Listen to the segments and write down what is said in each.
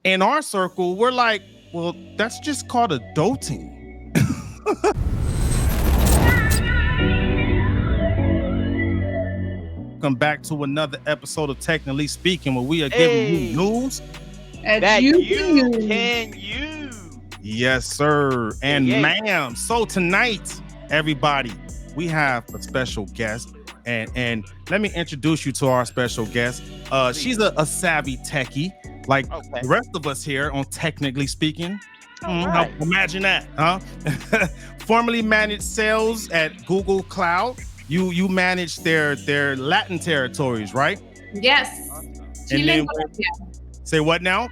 In our circle, we're like, well, that's just called adulting. Welcome back to another episode of Technically Speaking, where we are giving you news that you can use. Yes, sir. And ma'am. So tonight, everybody, we have a special guest. And let me introduce you to our special guest. She's a savvy techie, like the rest of us here on Technically Speaking. Right. Imagine that, huh? Formerly managed sales at Google Cloud. You manage their Latin territories, right? Yes. Chile and Colombia. Say what now?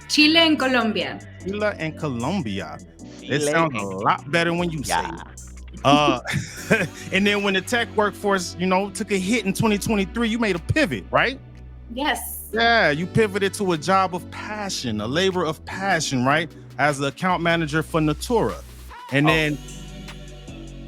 Chile and Colombia. Chile and Colombia. It sounds a lot better when you say it. And then when the tech workforce, took a hit in 2023, you made a pivot, right? Yes. Yeah, you pivoted to a job of passion, a labor of passion, right? As the account manager for Natura. And then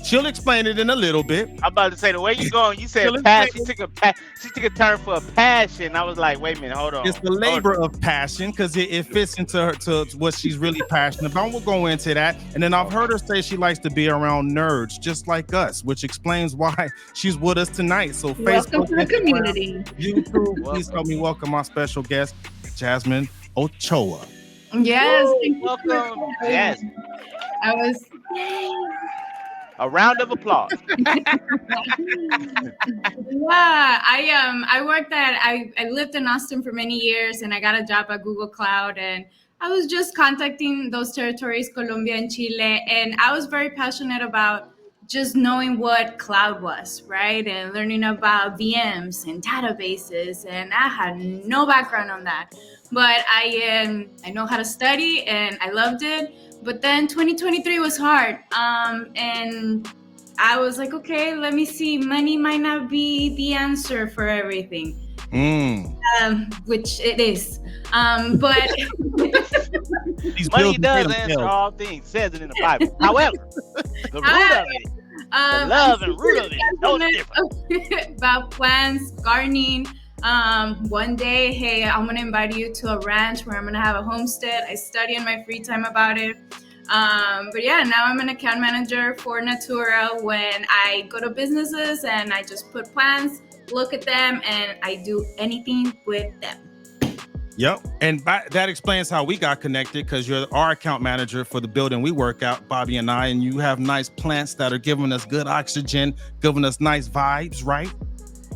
she'll explain it in a little bit. I'm about to say, the way you going, you said passion. She took a turn for a passion. I was like, wait a minute, hold on. It's the labor of passion because it fits into to what she's really passionate about. We'll go into that. And then I've heard her say she likes to be around nerds just like us, which explains why she's with us tonight. So welcome Facebook, to the community. YouTube, please help me welcome my special guest, Jasmin Ochoa. Yes. Welcome. Yes. I was... A round of applause. I worked I lived in Austin for many years, and I got a job at Google Cloud, and I was just contacting those territories, Colombia and Chile, and I was very passionate about just knowing what cloud was, right? And learning about VMs and databases, and I had no background on that. But I know how to study, and I loved it. But then 2023 was hard. And I was like, okay, let me see. Money might not be the answer for everything. Which it is. But money does answer all things, says it in the Bible. However, the root of it, the love and root of it is totally different. About plants, gardening. One day, hey, I'm gonna invite you to a ranch where I'm gonna have a homestead. I study in my free time about it. But yeah, now I'm an account manager for Natura. When I go to businesses and I just put plans, look at them, and I do anything with them. Yep. And that explains how we got connected, because you're our account manager for the building we work out, Bobby and I, and you have nice plants that are giving us good oxygen, giving us nice vibes, right?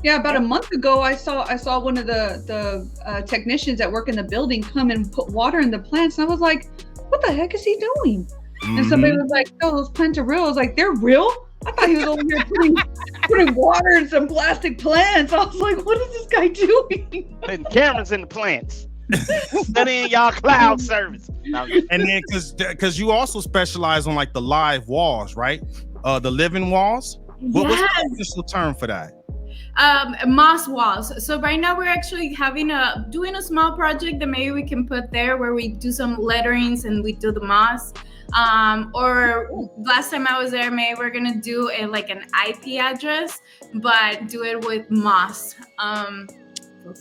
Yeah, about a month ago, I saw one of the technicians that work in the building come and put water in the plants, and I was like, "What the heck is he doing?" And somebody was like, "Oh, those plants are real." I was like, "They're real?" I thought he was over here putting water in some plastic plants. I was like, "What is this guy doing?" Putting cameras in the plants, studying y'all cloud service. And then because you also specialize on like the live walls, right? The living walls. What's the official term for that? Moss walls. So right now we're actually doing a small project that maybe we can put there, where we do some letterings and we do the moss. Or last time I was there, maybe we're gonna do like an IP address, but do it with moss.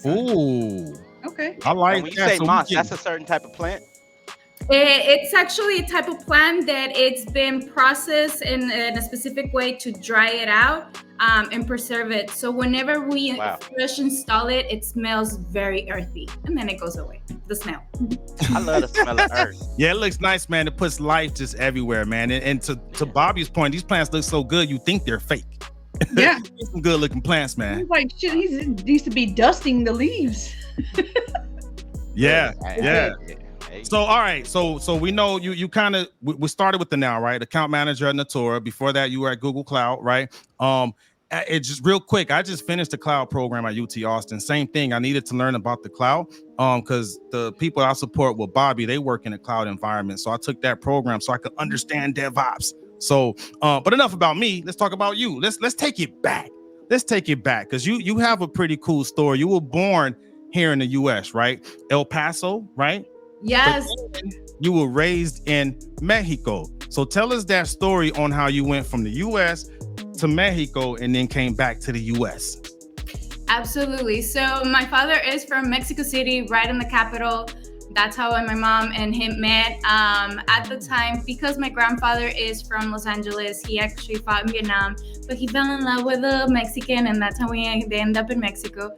Ooh. Okay. I like when you that. say moss, that's a certain type of plant. It's actually a type of plant that it's been processed in a specific way to dry it out and preserve it. So whenever we first install it, it smells very earthy, and then it goes away, the smell. I love the smell of earth. Yeah, it looks nice, man. It puts life just everywhere, man. And to Bobby's point, these plants look so good, you think they're fake. Yeah. Some good looking plants, man. He's like, shit, he needs to be dusting the leaves. Yeah. So all right, so we know you kind of we started with the now, right? Account manager at Natura. Before that, you were at Google Cloud, right? It just real quick. I just finished the cloud program at UT Austin. Same thing. I needed to learn about the cloud because the people I support with Bobby, they work in a cloud environment. So I took that program so I could understand DevOps. So, but enough about me. Let's talk about you. Let's take it back. Let's take it back because you have a pretty cool story. You were born here in the U.S., right? El Paso, right? Yes. You were raised in Mexico. So tell us that story on how you went from the U.S. to Mexico and then came back to the U.S. Absolutely. So my father is from Mexico City, right in the capital. that's how my mom and him met. At the time, because my grandfather is from Los Angeles, he actually fought in Vietnam, but he fell in love with a Mexican, and that's how they end up in Mexico.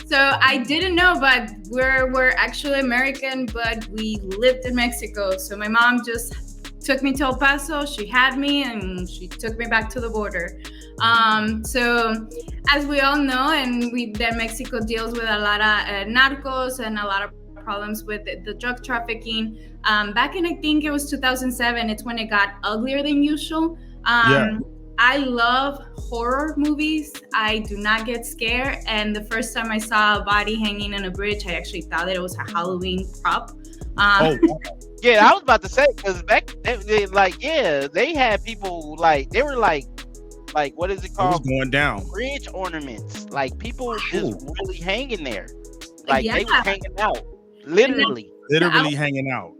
So I didn't know, but we're actually American, but we lived in Mexico. So my mom just took me to El Paso. She had me, and she took me back to the border. So as we all know, and that Mexico deals with a lot of narcos and a lot of problems with the drug trafficking. Back in, I think it was 2007, it's when it got uglier than usual. I love horror movies. I do not get scared. And the first time I saw a body hanging in a bridge, I actually thought that it was a Halloween prop. Yeah, I was about to say, because back they had people they were like what is it called? It was going down. Bridge ornaments. Like people just really hanging there. Like they were hanging out. Literally hanging out.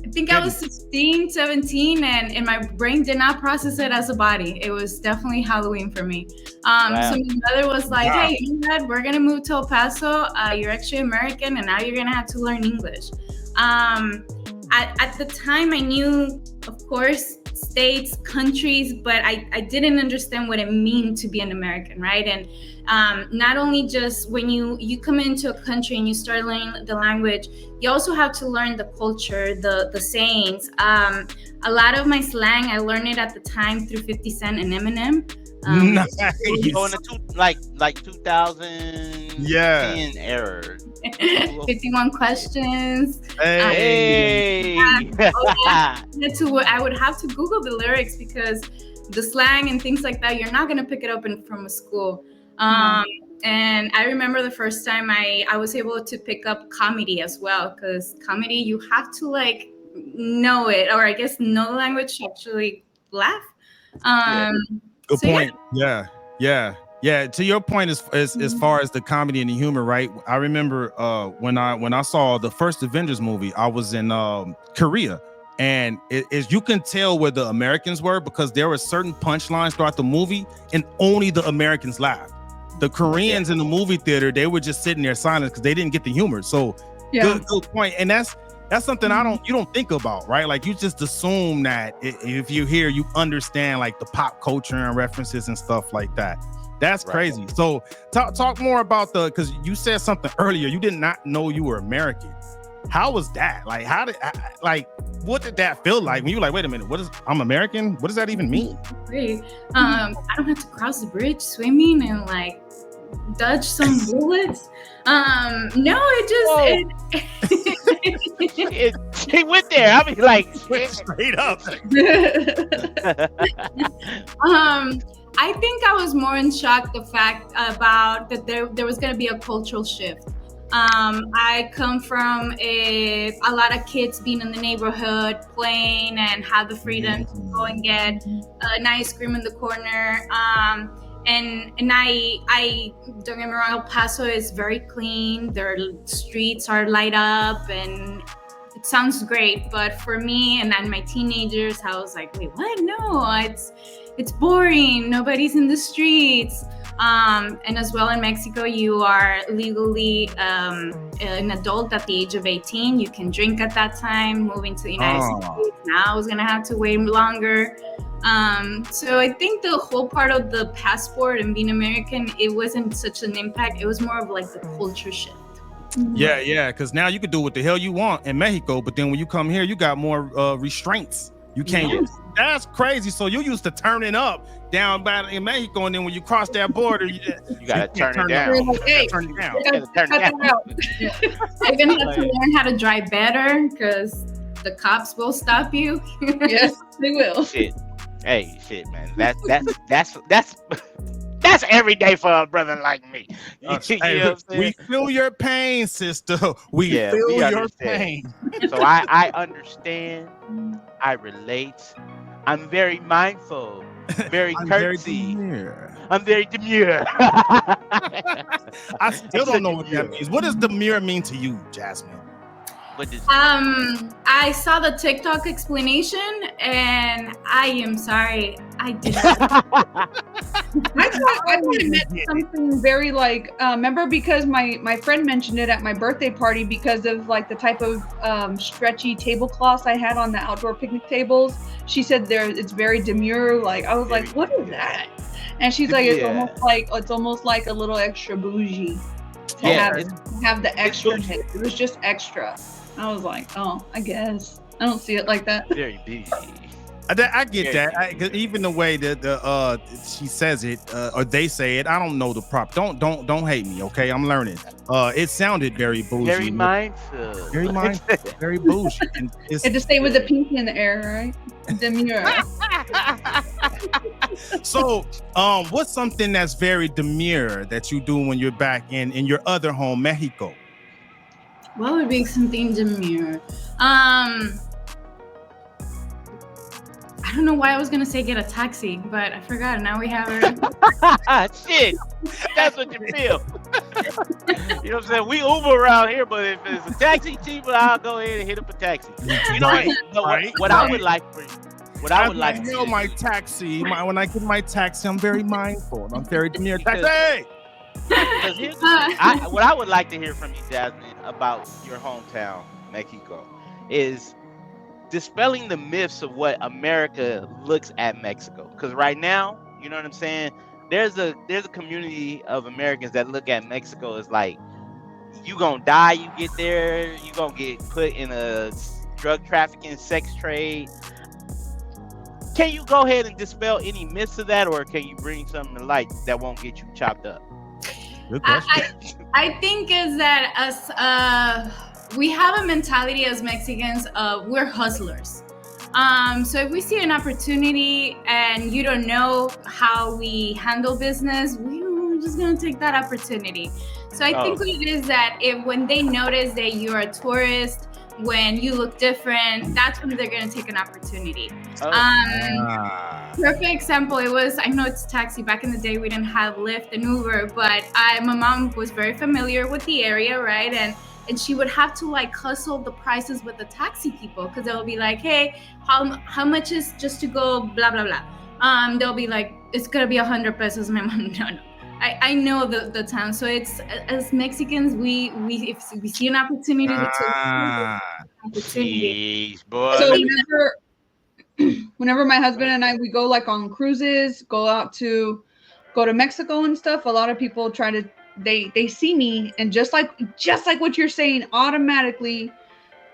I think I was 16, 17, and my brain did not process it as a body. It was definitely Halloween for me. So my mother was like, hey, you know what? We're going to move to El Paso. You're actually American, and now you're going to have to learn English. At the time, I knew, of course, states, countries, but I didn't understand what it meant to be an American, right? And not only just when you come into a country and you start learning the language, you also have to learn the culture, the sayings. A lot of my slang, I learned it at the time through 50 Cent and Eminem. Nice. Going to like 2010 era. 51 questions. Hey. I would have to Google the lyrics because the slang and things like that, you're not going to pick it up from a school. And I remember the first time I was able to pick up comedy as well, because comedy, you have to know it, or I guess know the language to actually laugh. Good point. Yeah. To your point, as far as the comedy and the humor, right? I remember when I saw the first Avengers movie, I was in Korea, and you can tell where the Americans were because there were certain punchlines throughout the movie, and only the Americans laughed. The Koreans in the movie theater, they were just sitting there silent because they didn't get the humor. So good point, and that's something you don't think about, right? Like you just assume that if you're here, you understand like the pop culture and references and stuff like that. That's crazy. So talk more about because you said something earlier. You did not know you were American. How was that? Like, what did that feel like when you were like, wait a minute, I'm American? What does that even mean? Great. I don't have to cross the bridge swimming and dodge some bullets. No, he went there. I mean, like straight up. I think I was more in shock the fact about that there was going to be a cultural shift. I come from a lot of kids being in the neighborhood playing and have the freedom to go and get an ice cream in the corner. And I don't get me wrong, El Paso is very clean. Their streets are light up and it sounds great. But for me and then my teenagers, I was like, wait, what? No, it's boring. Nobody's in the streets. And as well in Mexico, you are legally an adult at the age of 18. You can drink at that time. Moving to the United States, now I was gonna have to wait longer. So I think the whole part of the passport and being American, it wasn't such an impact. It was more of like the culture shift. Yeah, because now you can do what the hell you want in Mexico, but then when you come here, you got more restraints. You can't. Yeah. That's crazy. So you used to turning up down by in Mexico, and then when you cross that border, you gotta turn it down. Turn it down. I even have to learn how to drive better because the cops will stop you. Yes, they will. Shit. Hey, shit, man. That's every day for a brother like me. Hey, we feel your pain, sister. We feel your pain. So I understand. I relate. I'm very mindful. Very courtesy. I'm very demure. I still don't know what that means. What does demure mean to you, Jasmin? I saw the TikTok explanation, and I am sorry, I did not. I thought it meant something very like, remember, because my friend mentioned it at my birthday party because of like the type of stretchy tablecloths I had on the outdoor picnic tables. She said it's very demure. Like, I was like, what is that? And she's like, it's almost like a little extra bougie to have the extra. It was just extra. I was like, oh, I guess I don't see it like that. Very bougie. I get that. Even the way that she says it, or they say it, I don't know the prop. Don't hate me, okay? I'm learning. It sounded very bougie. Very mindful. Very mindful. Very bougie. And had to stay with the pinky in the air, right? Demure. So, what's something that's very demure that you do when you're back in your other home, Mexico? What would be something demure? I don't know why I was gonna say get a taxi, but I forgot. Now we have her. Shit, that's what you feel. You know what I'm saying? We Uber around here, but if it's a taxi cheaper, I'll go ahead and hit up a taxi. You know what I would like for you. What I would like to my taxi. When I get my taxi, I'm very mindful. I'm very demure. Taxi. What I would like to hear from you, Jasmin, about your hometown, Mexico, is dispelling the myths of what America looks at Mexico. Because right now, you know what I'm saying, there's a community of Americans that look at Mexico as like, you gonna die, you get there, you gonna get put in a drug trafficking, sex trade. Can you go ahead and dispel any myths of that, or can you bring something to light that won't get you chopped up? Good question. I think is that us we have a mentality as Mexicans, we're hustlers. So if we see an opportunity and you don't know how we handle business, we're just gonna take that opportunity. So I think what it is that when they notice that you're a tourist, when you look different, that's when they're gonna take an opportunity. Perfect example, I know it's taxi. Back in the day, we didn't have Lyft and Uber, but my mom was very familiar with the area, right? And she would have to like hustle the prices with the taxi people, because they'll be like, hey, how much is just to go blah, blah, blah. They'll be like, it's gonna be 100 pesos. My mom, no. I know the town. So it's, as Mexicans, if we see an opportunity, we take an opportunity. Jeez, boy. So whenever my husband and I, we go like on cruises, go to Mexico and stuff, a lot of people they see me, and just like what you're saying, automatically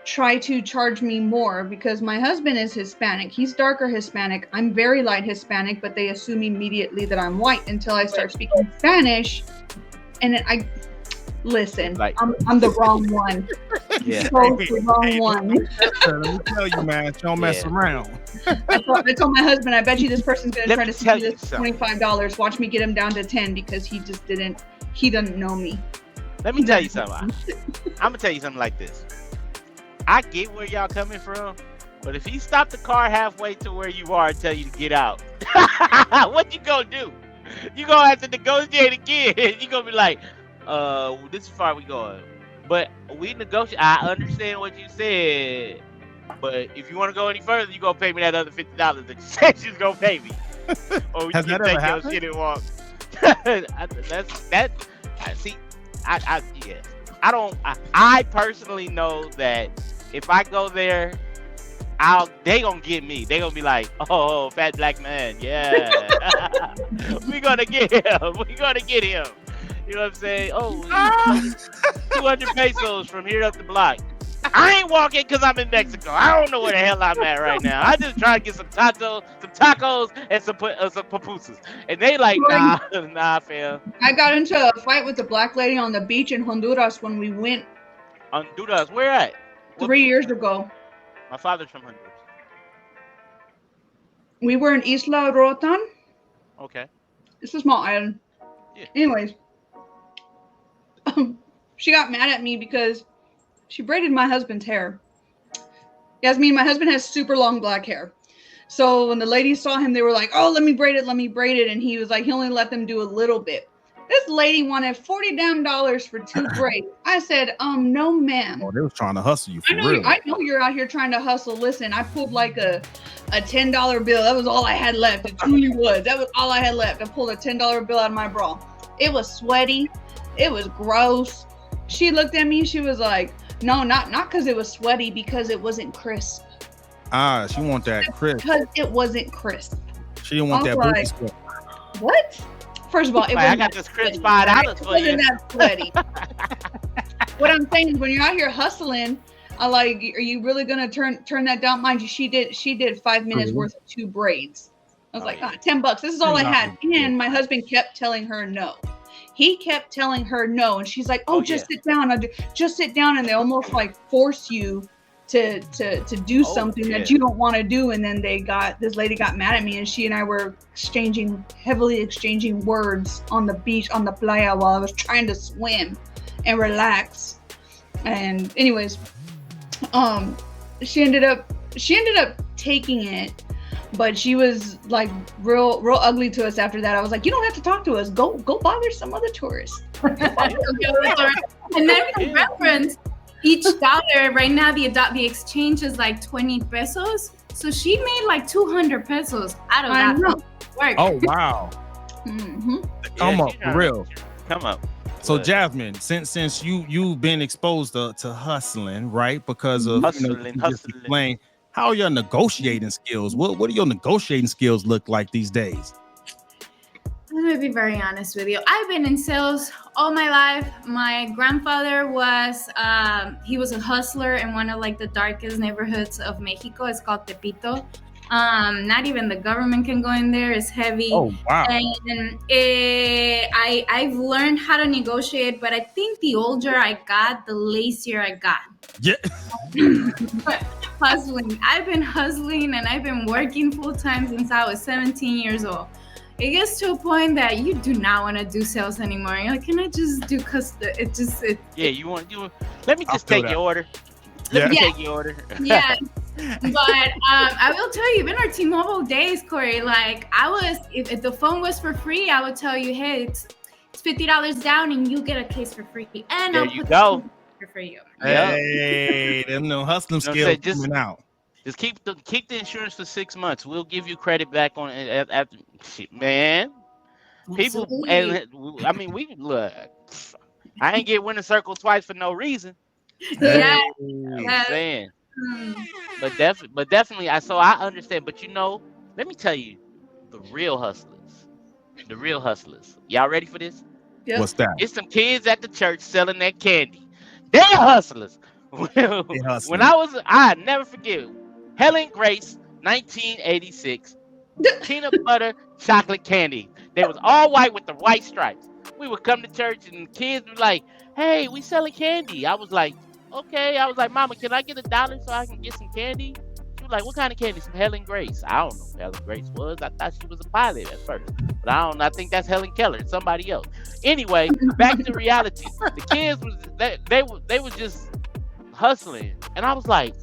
try to charge me more, because my husband is Hispanic. He's darker Hispanic. I'm very light Hispanic, but they assume immediately that I'm white until I start speaking Spanish. And listen, I'm the wrong one. Yeah. The wrong one. Let me tell you, man, don't mess around. I told my husband, I bet you this person's going to try to sell this $25. Watch me get him down to 10, because he doesn't know me. Let me tell you something. I'm going to tell you something like this. I get where y'all coming from, but if he stopped the car halfway to where you are and tell you to get out, what you gonna do? You gonna have to negotiate again. You gonna be like, this is far we going. But we negotiate. I understand what you said, but if you want to go any further, you gonna pay me that other $50 that you said you was gonna pay me. Or you can take your shit and walk. I personally know that if I go there, they gonna get me. They gonna be like, oh, fat black man, yeah. We gonna get him. We gonna get him. You know what I'm saying? Oh, 200 pesos from here up the block. I ain't walking because I'm in Mexico. I don't know where the hell I'm at right now. I just trying to get some tacos, and some pupusas. And they like, nah, fam. I got into a fight with a black lady on the beach in Honduras when we went. Honduras, where at? 3 years ago. My father's from Honduras. We were in Isla Rotan. Okay. It's a small island. Yeah. Anyways, she got mad at me because she braided my husband's hair. Jasmin, my husband has super long black hair. So when the ladies saw him, they were like, oh, let me braid it. And he was like, he only let them do a little bit. This lady wanted $40 for 2 braids. I said, no, ma'am. Oh, they was trying to hustle you for I real. know you're out here trying to hustle. Listen, I pulled like a $10 bill. That was all I had left. It truly was. That was all I had left. I pulled a $10 bill out of my bra. It was sweaty. It was gross. She looked at me. She was like, no, not because it was sweaty, because it wasn't crisp. Ah, she want that crisp. Because it wasn't crisp. She didn't want that like, booty sweat. What? First of all, I got this crisp $5 for you. It wasn't that sweaty. What I'm saying is, when you're out here hustling, I like, are you really gonna turn that down? Mind you, she did 5 minutes worth of 2 braids. I was like, $10. This is all I had. And my husband kept telling her no. He kept telling her no, and she's like, just sit down. Just sit down, and they almost like force you to do something that you don't want to do. And then this lady got mad at me, and she and I were heavily exchanging words on the beach, on the playa, while I was trying to swim and relax. And anyways, she ended up taking it, but she was like real ugly to us after that. I was like, you don't have to talk to us. Go bother some other tourists. And then for reference, each dollar right now, the exchange is like 20 pesos. So she made like 200 pesos out of that work. Oh, wow. Mm-hmm. Come up, for real. Come up. So Jasmin, since you've been exposed to hustling, right? Because of hustling. Explain, how are your negotiating skills? What do your negotiating skills look like these days? I'm gonna be very honest with you. I've been in sales all my life. My grandfather was he was a hustler in one of like the darkest neighborhoods of Mexico. It's called Tepito. Not even the government can go in there. It's heavy. Oh, wow. And I've learned how to negotiate, but I think the older I got, the lazier I got. Yeah. But hustling. I've been hustling and I've been working full time since I was 17 years old. It gets to a point that you do not want to do sales anymore. You're like, can I just do custom? You want let me just take your order. Let me take your order. Yeah. But I will tell you, even our T-Mobile days, Corey, like if the phone was for free, I would tell you, hey, it's $50 down and you get a case for free. And there I'll you put go. For you. Hey, them no hustling skills coming out. Just keep the insurance for 6 months. We'll give you credit back on it after. Man, people, and I mean, we look. I ain't get winning circle twice for no reason. Yeah, I'm saying. But definitely, I understand. But let me tell you, the real hustlers. Y'all ready for this? Yep. What's that? It's some kids at the church selling that candy. They're hustlers. When I never forget, Helen Grace, 1986, peanut butter chocolate candy. They was all white with the white stripes. We would come to church and the kids were like, hey, we selling candy. I was like, okay. I was like, Mama, can I get $1 so I can get some candy? She was like, what kind of candy? Some Helen Grace. I don't know who Helen Grace was. I thought she was a pilot at first. But I think that's Helen Keller, somebody else. Anyway, back to reality. The kids they was just hustling. And I was like,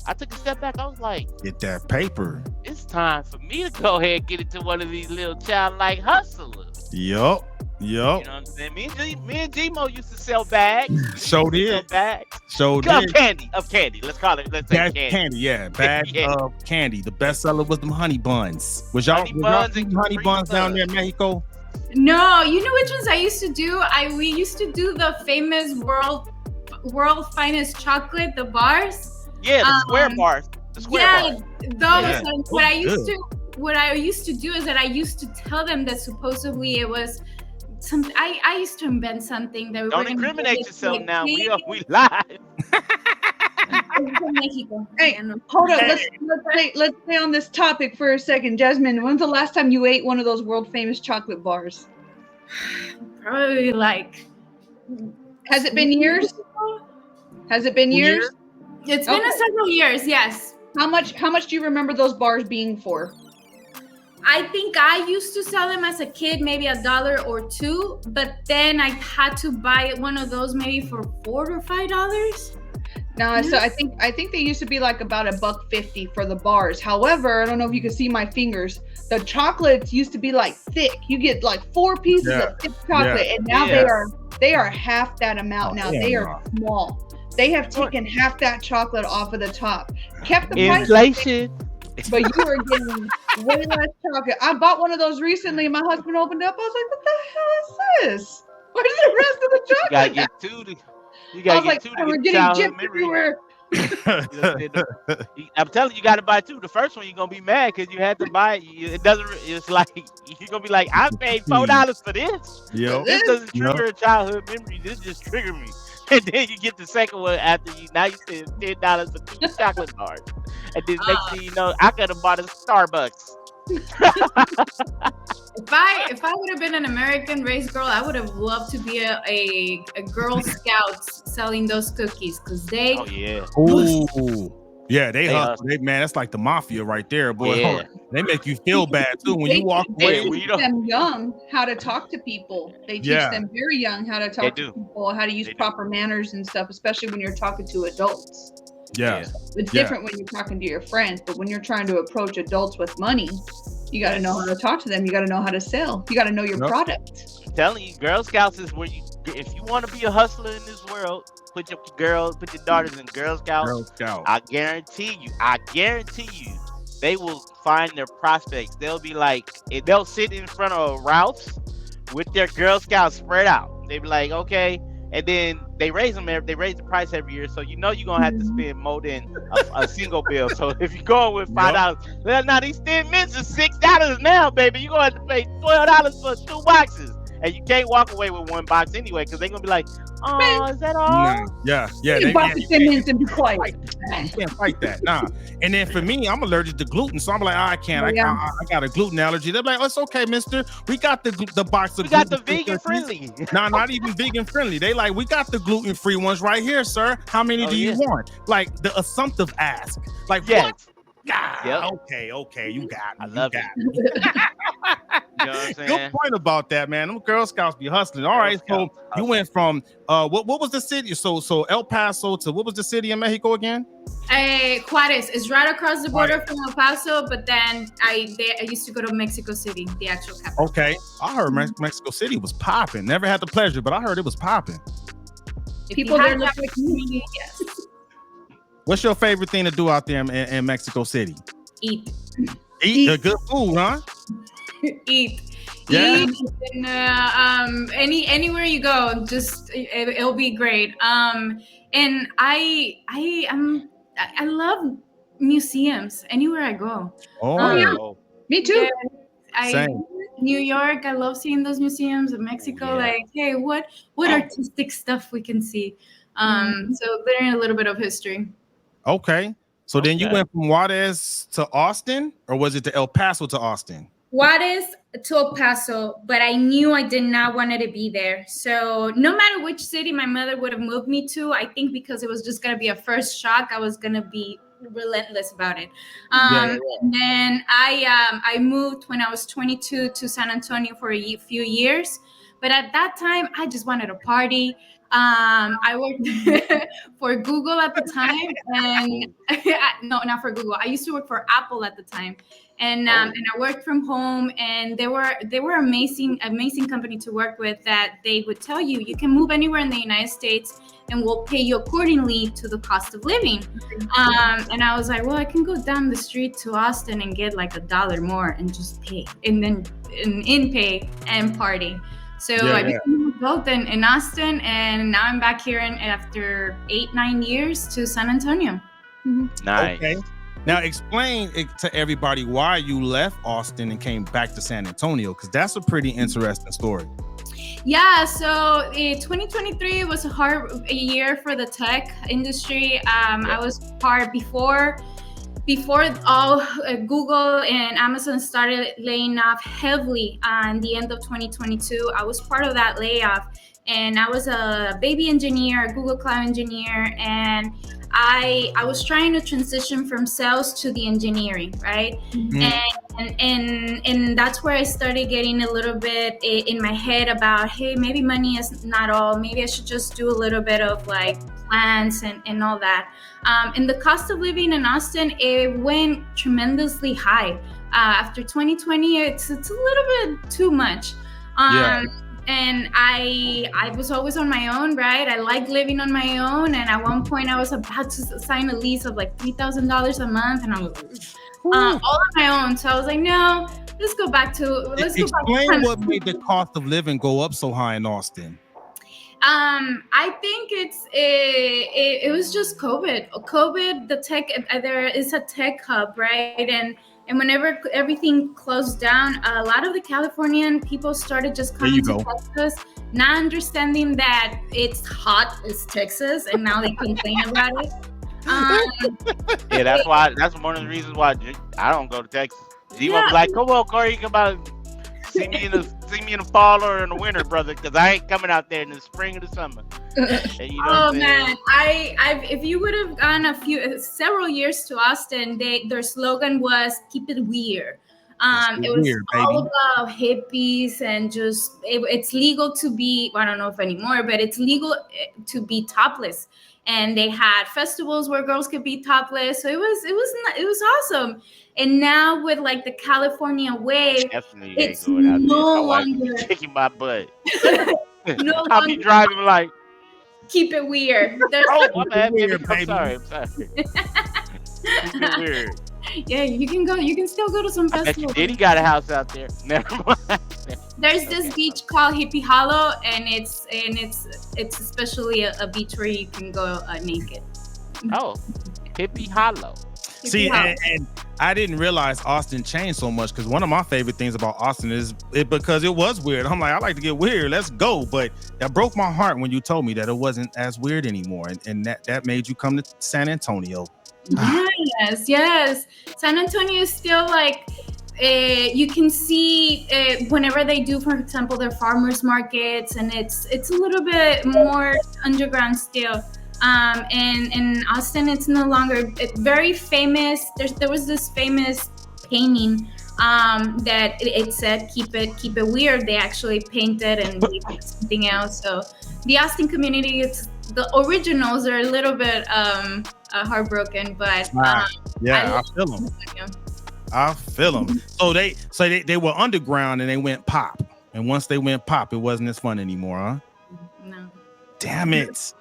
I took a step back. I was like, get that paper. It's time for me to go ahead and get into one of these little childlike hustlers. Yup. You know what I'm saying? Me and Gmo used to sell bags. So did. Of candy. Let's say candy. Yeah, bag of candy. The best seller was them honey buns. Was y'all honey buns down there in Mexico? No, you know which ones I used to do? We used to do the famous world finest chocolate, the bars. Yeah, the square bars. Those. What I used to do is that I used to tell them that supposedly it was something. I used to invent something that we don't incriminate yourself now. We live. Hey, hold up. Let's stay on this topic for a second. Jasmin, when's the last time you ate one of those world famous chocolate bars? Probably like. Has it been years? Has it been years? It's been several years, yes. How much do you remember those bars being for? I think I used to sell them as a kid, maybe $1 or $2, but then I had to buy one of those maybe for $4 or $5. No, so I think they used to be like about $1.50 for the bars. However, I don't know if you can see my fingers. the chocolates used to be like thick. You get like 4 pieces of thick chocolate, and now they are half that amount now. They are small. They have taken half that chocolate off of the top. Kept the inflation. But you are getting way less chocolate. I bought one of those recently, and my husband opened up. I was like, "What the hell is this? Where's the rest of the chocolate?" You gotta get two. You gotta get two to we're get getting childhood gypped memory. everywhere. I'm telling you, you got to buy 2. The first one you're gonna be mad because you had to buy it. It doesn't. It's like you're gonna be like, I paid $4 for this. Yep. This doesn't trigger a childhood memory. This just triggered me. And then you get the second one after you. Now you spend $10 for 2 chocolate bars. And then next thing you know, I could have bought a Starbucks. If I would have been an American race girl, I would have loved to be a Girl Scout selling those cookies because they. Oh yeah. Ooh. Yeah, they hustle. Man, that's like the mafia right there, boy. Yeah. They make you feel bad too when you walk away. They teach them young how to talk to people. They teach them very young how to talk to people, how to use proper manners and stuff, especially when you're talking to adults. Yeah. It's different when you're talking to your friends, but when you're trying to approach adults with money, you got to know how to talk to them. You got to know how to sell. You got to know your product. I'm telling you, Girl Scouts is where you, if you want to be a hustler in this world, put your daughters in Girl Scouts. Girl Scout. I guarantee you, they will find their prospects. They'll be like, they'll sit in front of Ralph's with their Girl Scouts spread out. They be like, okay, and then they raise the price every year. So you know you're gonna have to spend more than a single bill. So if you go with $5, now these thin mints are $6 now, baby. You're gonna have to pay $12 for 2 boxes. And you can't walk away with 1 box anyway, because they're gonna be like, "Oh, is that all?" Yeah. You buy the 10 minutes and be quiet. You can't fight that, nah. And then for me, I'm allergic to gluten, so I'm like, I can't. I got a gluten allergy. They're like, "It's okay, mister. We got the box of." We got the vegan friendly. Nah, not even vegan friendly. They like, we got the gluten free ones right here, sir. How many do you want? Like the assumptive ask. Like what? God, okay, you got me. I love it. You know what I'm saying? Good point about that, man. Them Girl Scouts be hustling. All right, so you went from what was the city? So El Paso to what was the city in Mexico again? Juarez is right across the border from El Paso, but then I used to go to Mexico City, the actual capital. Okay, I heard Mexico City was popping. Never had the pleasure, but I heard it was popping. People there look like me. Yes. What's your favorite thing to do out there in Mexico City? Eat the good food, huh? Eat. Yeah. And, anywhere you go, just it'll be great. And I love museums anywhere I go. Oh yeah, me too. Same. New York, I love seeing those museums. In Mexico, like, hey, what artistic stuff we can see. So learning a little bit of history. Okay. So then you went from Juarez to Austin, or was it to El Paso to Austin? Juarez to El Paso, but I knew I did not want to be there. So no matter which city my mother would have moved me to, I think because it was just going to be a first shock, I was going to be relentless about it. And then I moved when I was 22 to San Antonio for a few years. But at that time, I just wanted to party. I worked for Google at the time, and no, not for Google. I used to work for Apple at the time, and I worked from home. And they were amazing company to work with. That they would tell you can move anywhere in the United States, and we'll pay you accordingly to the cost of living. And I was like, well, I can go down the street to Austin and get like $1 more and just pay, and then in pay and party. So I became both in Austin, and now I'm back here after 8-9 years to San Antonio. Nice. Okay. Now explain it to everybody why you left Austin and came back to San Antonio, because that's a pretty interesting story. Yeah, so 2023 was a hard year for the tech industry. I was part before all Google and Amazon started laying off heavily on the end of 2022. I was part of that layoff, and I was a baby engineer, a Google Cloud engineer, and I was trying to transition from sales to the engineering, right? And that's where I started getting a little bit in my head about, hey, maybe money is not all. Maybe I should just do a little bit of like plans and all that. And the cost of living in Austin, it went tremendously high. After 2020, it's a little bit too much. And I was always on my own, right? I like living on my own. And at one point I was about to sign a lease of like $3,000 a month. And I was all on my own. So I was like, no, let's go back to, Explain what made the cost of living go up so high in Austin. I think it was just COVID, the tech, there is a tech hub, right? And whenever everything closed down, a lot of the Californian people started just coming to Texas, not understanding that it's hot as Texas, and now they complain about it. Yeah, that's one of the reasons why I don't go to Texas. He won't be like, come on, Corey, come out, see me in the fall or in the winter, brother, because I ain't coming out there in the spring or the summer. Man, if you would have gone several years to Austin, their slogan was "Keep it weird." It was weird, all about hippies and just it's legal to be. Well, I don't know if anymore, but it's legal to be topless. And they had festivals where girls could be topless, so it was awesome. And now with like the California wave, it's no longer kicking my butt. No I'll be driving like. Keep it weird. I'm sorry. Keep it weird. Yeah, you can still go to some festivals. Diddy got a house out there. Never mind. There's this beach called Hippie Hollow, and it's especially a beach where you can go naked. Oh, Hippie Hollow. See, and I didn't realize Austin changed so much, because one of my favorite things about Austin is because it was weird. I'm like, I like to get weird. Let's go. But that broke my heart when you told me that it wasn't as weird anymore. And that made you come to San Antonio. Yes. San Antonio is still like, you can see whenever they do, for example, their farmers markets, and it's a little bit more underground still. And in Austin, it's no longer very famous. There was this famous painting that it said keep it weird. They actually painted and did something else. So the Austin community, the originals are a little bit heartbroken, but I feel them. I feel them. So they were underground and they went pop. And once they went pop, it wasn't as fun anymore, huh? No. Damn it.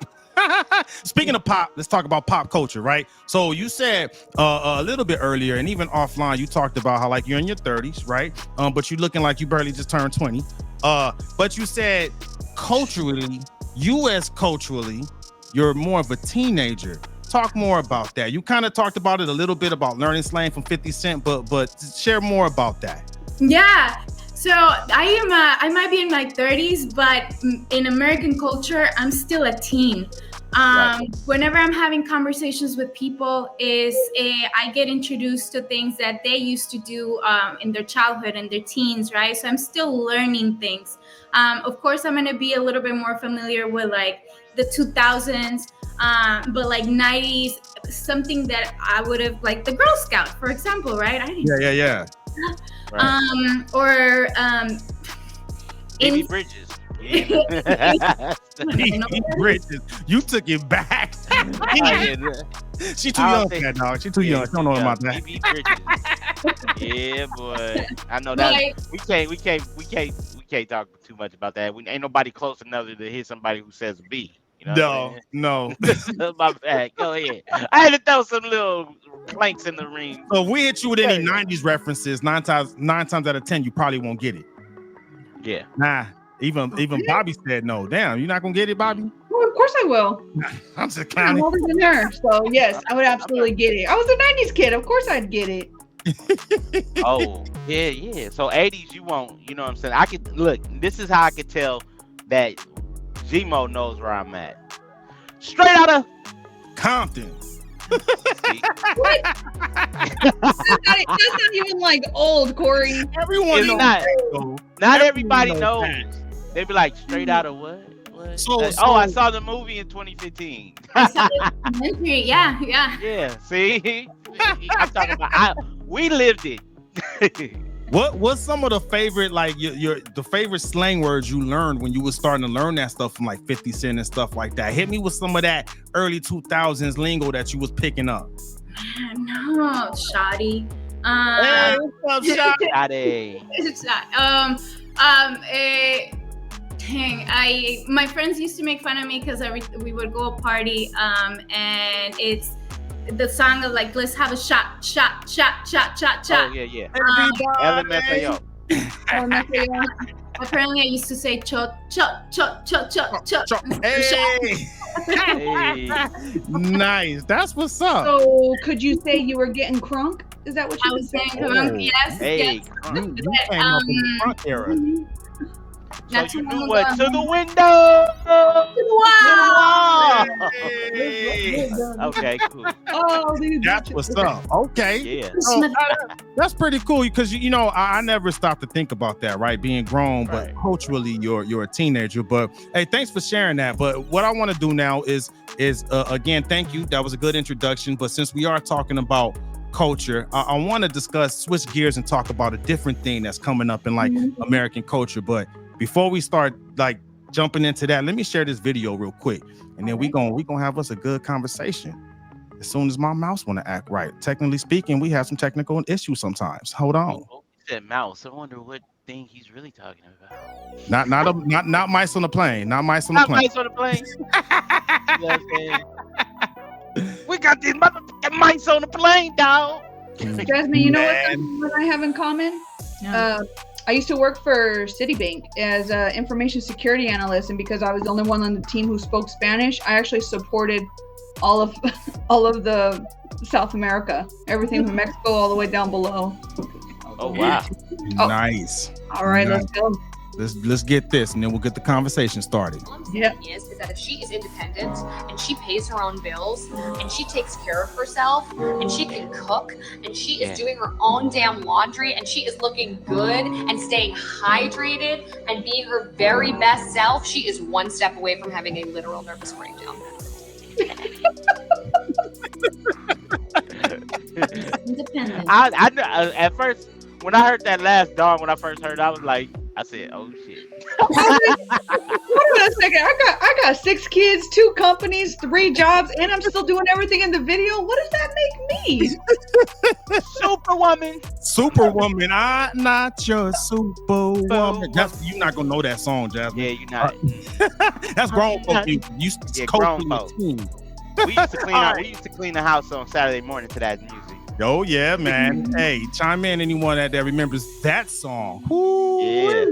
Speaking of pop, let's talk about pop culture, right? So you said a little bit earlier, and even offline, you talked about how like you're in your 30s, right? But you're looking like you barely just turned 20. But you said culturally, U.S. culturally, you're more of a teenager. Talk more about that. You kind of talked about it a little bit about learning slang from 50 Cent, but share more about that. Yeah. So I might be in my 30s, but in American culture, I'm still a teen. Whenever I'm having conversations with people, I get introduced to things that they used to do in their childhood and their teens, right? So I'm still learning things. Of course, I'm gonna be a little bit more familiar with like the 2000s, but like 90s, something that I would have, like the Girl Scout, for example, right? Yeah. Right. Or Baby Bridges. Bridges. You took it back. She's too young for that, dog. She's too young. She don't know about that. Baby Bridges. Yeah, boy. I know that. We can't talk too much about that. Ain't nobody close enough to hear somebody who says B. You know No. My bad. Go ahead. I had to throw some little planks in the ring. So if we hit you with any 90s references, nine times out of 10, you probably won't get it. Yeah. Nah. Even Bobby said no. Damn, you're not gonna get it, Bobby? Well, of course I will. I'm just counting. I'm older than her, so yes, I would absolutely get it. I was a 90s kid. Of course I'd get it. Oh, yeah. So 80s, you won't. You know what I'm saying? I could look. This is how I could tell that Gmo knows where I'm at. Straight out of Compton. What? That's not even like old, Corey. Everyone knows. Not everybody knows. They be like, straight out of what? I saw the movie in 2015. Yeah. Yeah, see? I'm talking about, we lived it. What's some of the favorite, like the favorite slang words you learned when you were starting to learn that stuff from like 50 Cent and stuff like that? Hit me with some of that early 2000s lingo that you was picking up. No, shoddy. Hey, what's up, Shot? Dang, my friends used to make fun of me because we would go party, and it's the song of like, let's have a shot. Oh yeah. LMFAO. Apparently I used to say chot. Hey. Nice. That's what's up. So could you say you were getting crunk? Is that what you I was saying saying? crunk, yes. Hey, yes. You came up in the front era. So you knew what? To the window. Wow. Hey. Okay, cool. Oh, That's what's up. Okay. Yeah. So, that's pretty cool because you know I never stopped to think about that, right? Being grown, but Right. culturally you're a teenager. But hey, thanks for sharing that. But what I want to do now is again, thank you. That was a good introduction. But since we are talking about culture, I want to switch gears and talk about a different thing that's coming up in like American culture. But before we start like jumping into that, let me share this video real quick, and then we gonna have us a good conversation. As soon as my mouse want to act right. Technically speaking, we have some technical issues sometimes. Hold on. Oh, he said mouse. I wonder what thing he's really talking about. Not mice on the plane. Not mice on the plane. Mice on the plane. You know what I'm saying? We got these motherfucking mice on the plane, dog. Jasmine, you know what I have in common? Yeah. I used to work for Citibank as an information security analyst, and because I was the only one on the team who spoke Spanish, I actually supported all of the South America, everything from Mexico all the way down below. Oh wow. Nice. All right, Nice. let's go. Let's get this, and then we'll get the conversation started. All I'm saying is that if she is independent and she pays her own bills and she takes care of herself and she can cook and she is doing her own damn laundry and she is looking good and staying hydrated and being her very best self, she is one step away from having a literal nervous breakdown. Independent. I at first when I heard that last dawn, when I first heard it, I was like, I said, oh shit. Hold on a second. I got 6 kids, 2 companies, 3 jobs, and I'm still doing everything in the video. What does that make me? Superwoman, I'm not your superwoman. You're not gonna know that song, Jasmine. Yeah, you're not. That's grown folk. You grown folk. We used to clean the house on Saturday morning to that music. Oh yeah, man. Hey, chime in anyone that remembers that song. Woo. Yeah.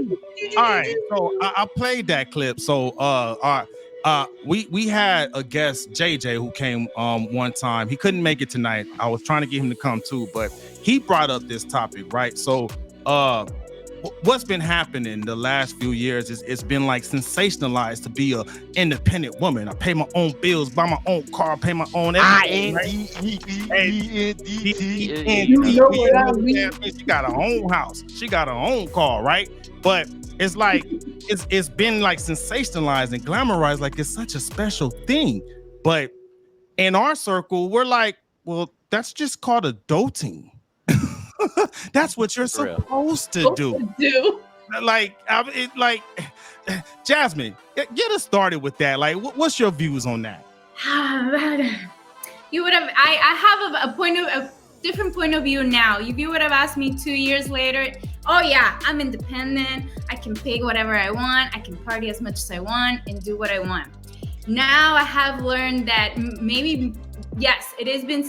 All right, so I played that clip. So we had a guest, JJ, who came one time. He couldn't make it tonight. I was trying to get him to come too, but he brought up this topic, right? So what's been happening the last few years is it's been like sensationalized to be a independent woman. I pay my own bills, buy my own car, pay my own everything. She got her own house. She got her own car, right? But it's like it's been like sensationalized and glamorized like it's such a special thing. But in our circle, we're like, well, that's just called adulting. That's what you're supposed to do. Like Jasmine, get us started with that. Like, what's your views on that? You would have. I have a different point of view now. If you would have asked me 2 years later, oh yeah, I'm independent. I can pay whatever I want. I can party as much as I want and do what I want. Now I have learned that maybe yes, it has been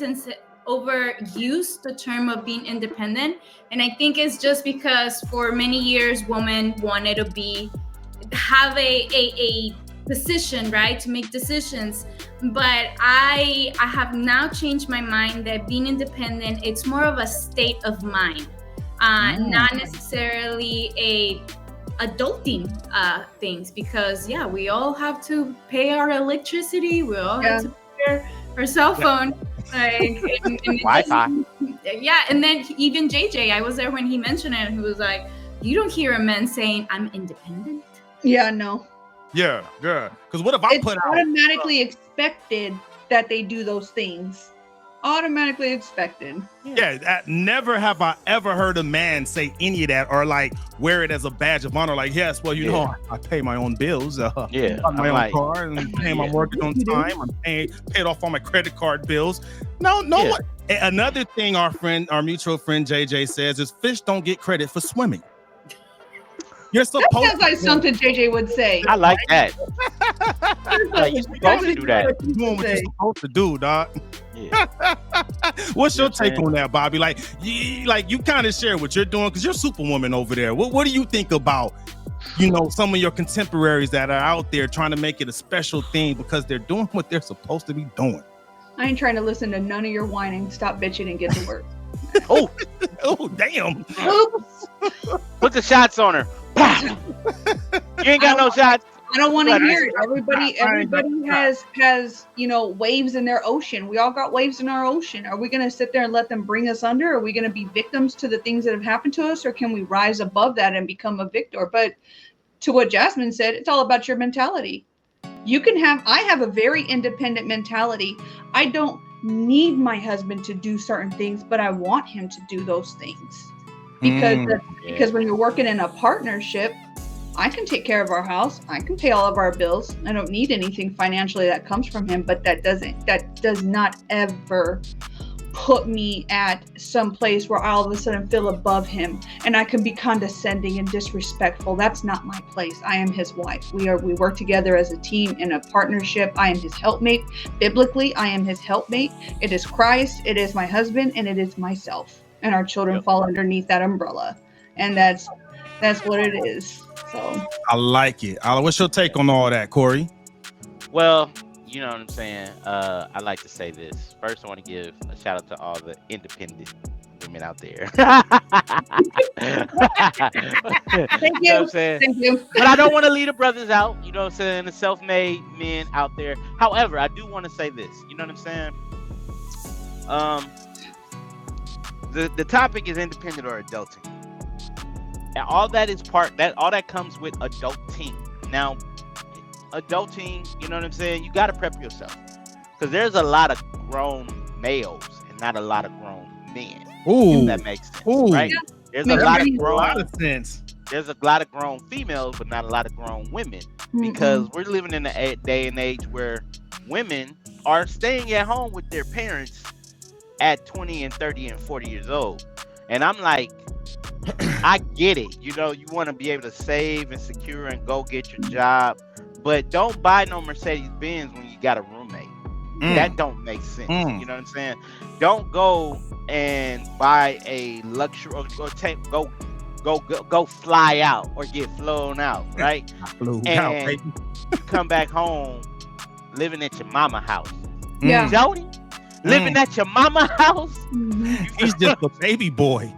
overused, the term of being independent, and I think it's just because for many years women wanted to have a position, right, to make decisions, but I have now changed my mind that being independent, it's more of a state of mind, not necessarily a adulting things, because yeah, we all have to pay our electricity, we all have to pay our cell phone. Like and Wi-Fi. Yeah, and then even JJ, I was there when he mentioned it, and he was like, "You don't hear a man saying I'm independent." Yeah, no. Yeah. Because what if I it's put automatically expected that they do those things. Automatically expected. Yeah, never have I ever heard a man say any of that or like wear it as a badge of honor. Like, yes, well, you know, I pay my own bills. My own car and pay my mortgage on time. I'm paid off all my credit card bills. No one. Another thing our mutual friend JJ says is fish don't get credit for swimming. You're supposed That sounds like something JJ would say. I like that. Like, you're supposed to do that. doing what you're supposed to do, dog. Yeah. What's your take on that, Bobby? Like you kind of share what you're doing because you're Superwoman over there. What do you think about, some of your contemporaries that are out there trying to make it a special thing because they're doing what they're supposed to be doing? I ain't trying to listen to none of your whining. Stop bitching and get to work. Oh, damn. Oops. Put the shots on her. You ain't got no shots. I don't want to hear it. Everybody has waves in their ocean. We all got waves in our ocean. Are we going to sit there and let them bring us under? Are we going to be victims to the things that have happened to us, or can we rise above that and become a victor? But to what Jasmin said, it's all about your mentality. I have a very independent mentality. I don't need my husband to do certain things, but I want him to do those things. Because when you're working in a partnership, I can take care of our house. I can pay all of our bills. I don't need anything financially that comes from him, but that does not ever put me at some place where I all of a sudden feel above him and I can be condescending and disrespectful. That's not my place. I am his wife. We work together as a team in a partnership. I am his helpmate. Biblically, I am his helpmate. It is Christ, it is my husband, and it is myself. And our children fall underneath that umbrella. And that's what it is. So I like it. What's your take on all that, Corey? Well, you know what I'm saying? I like to say this. First, I want to give a shout out to all the independent women out there. Thank you. Know what I'm saying? Thank you. But I don't want to leave the brothers out. You know what I'm saying? The self-made men out there. However, I do want to say this. You know what I'm saying? The topic is independent or adulting. And all that comes with adulting. Now, adulting, you know what I'm saying? You got to prep yourself. Because there's a lot of grown males and not a lot of grown men. Ooh. If that makes sense. Right? There's a lot of sense. There's a lot of grown females, but not a lot of grown women. Because we're living in a day and age where women are staying at home with their parents at 20 and 30 and 40 years old. And I'm like, I get it. You want to be able to save and secure and go get your job, but don't buy no Mercedes-Benz when you got a roommate. That don't make sense. You know what I'm saying? Don't go and buy a luxury or go fly out or get flown out, right? And you come back home living at your mama house. Yeah. Jody, living at your mama house? He's just a baby boy.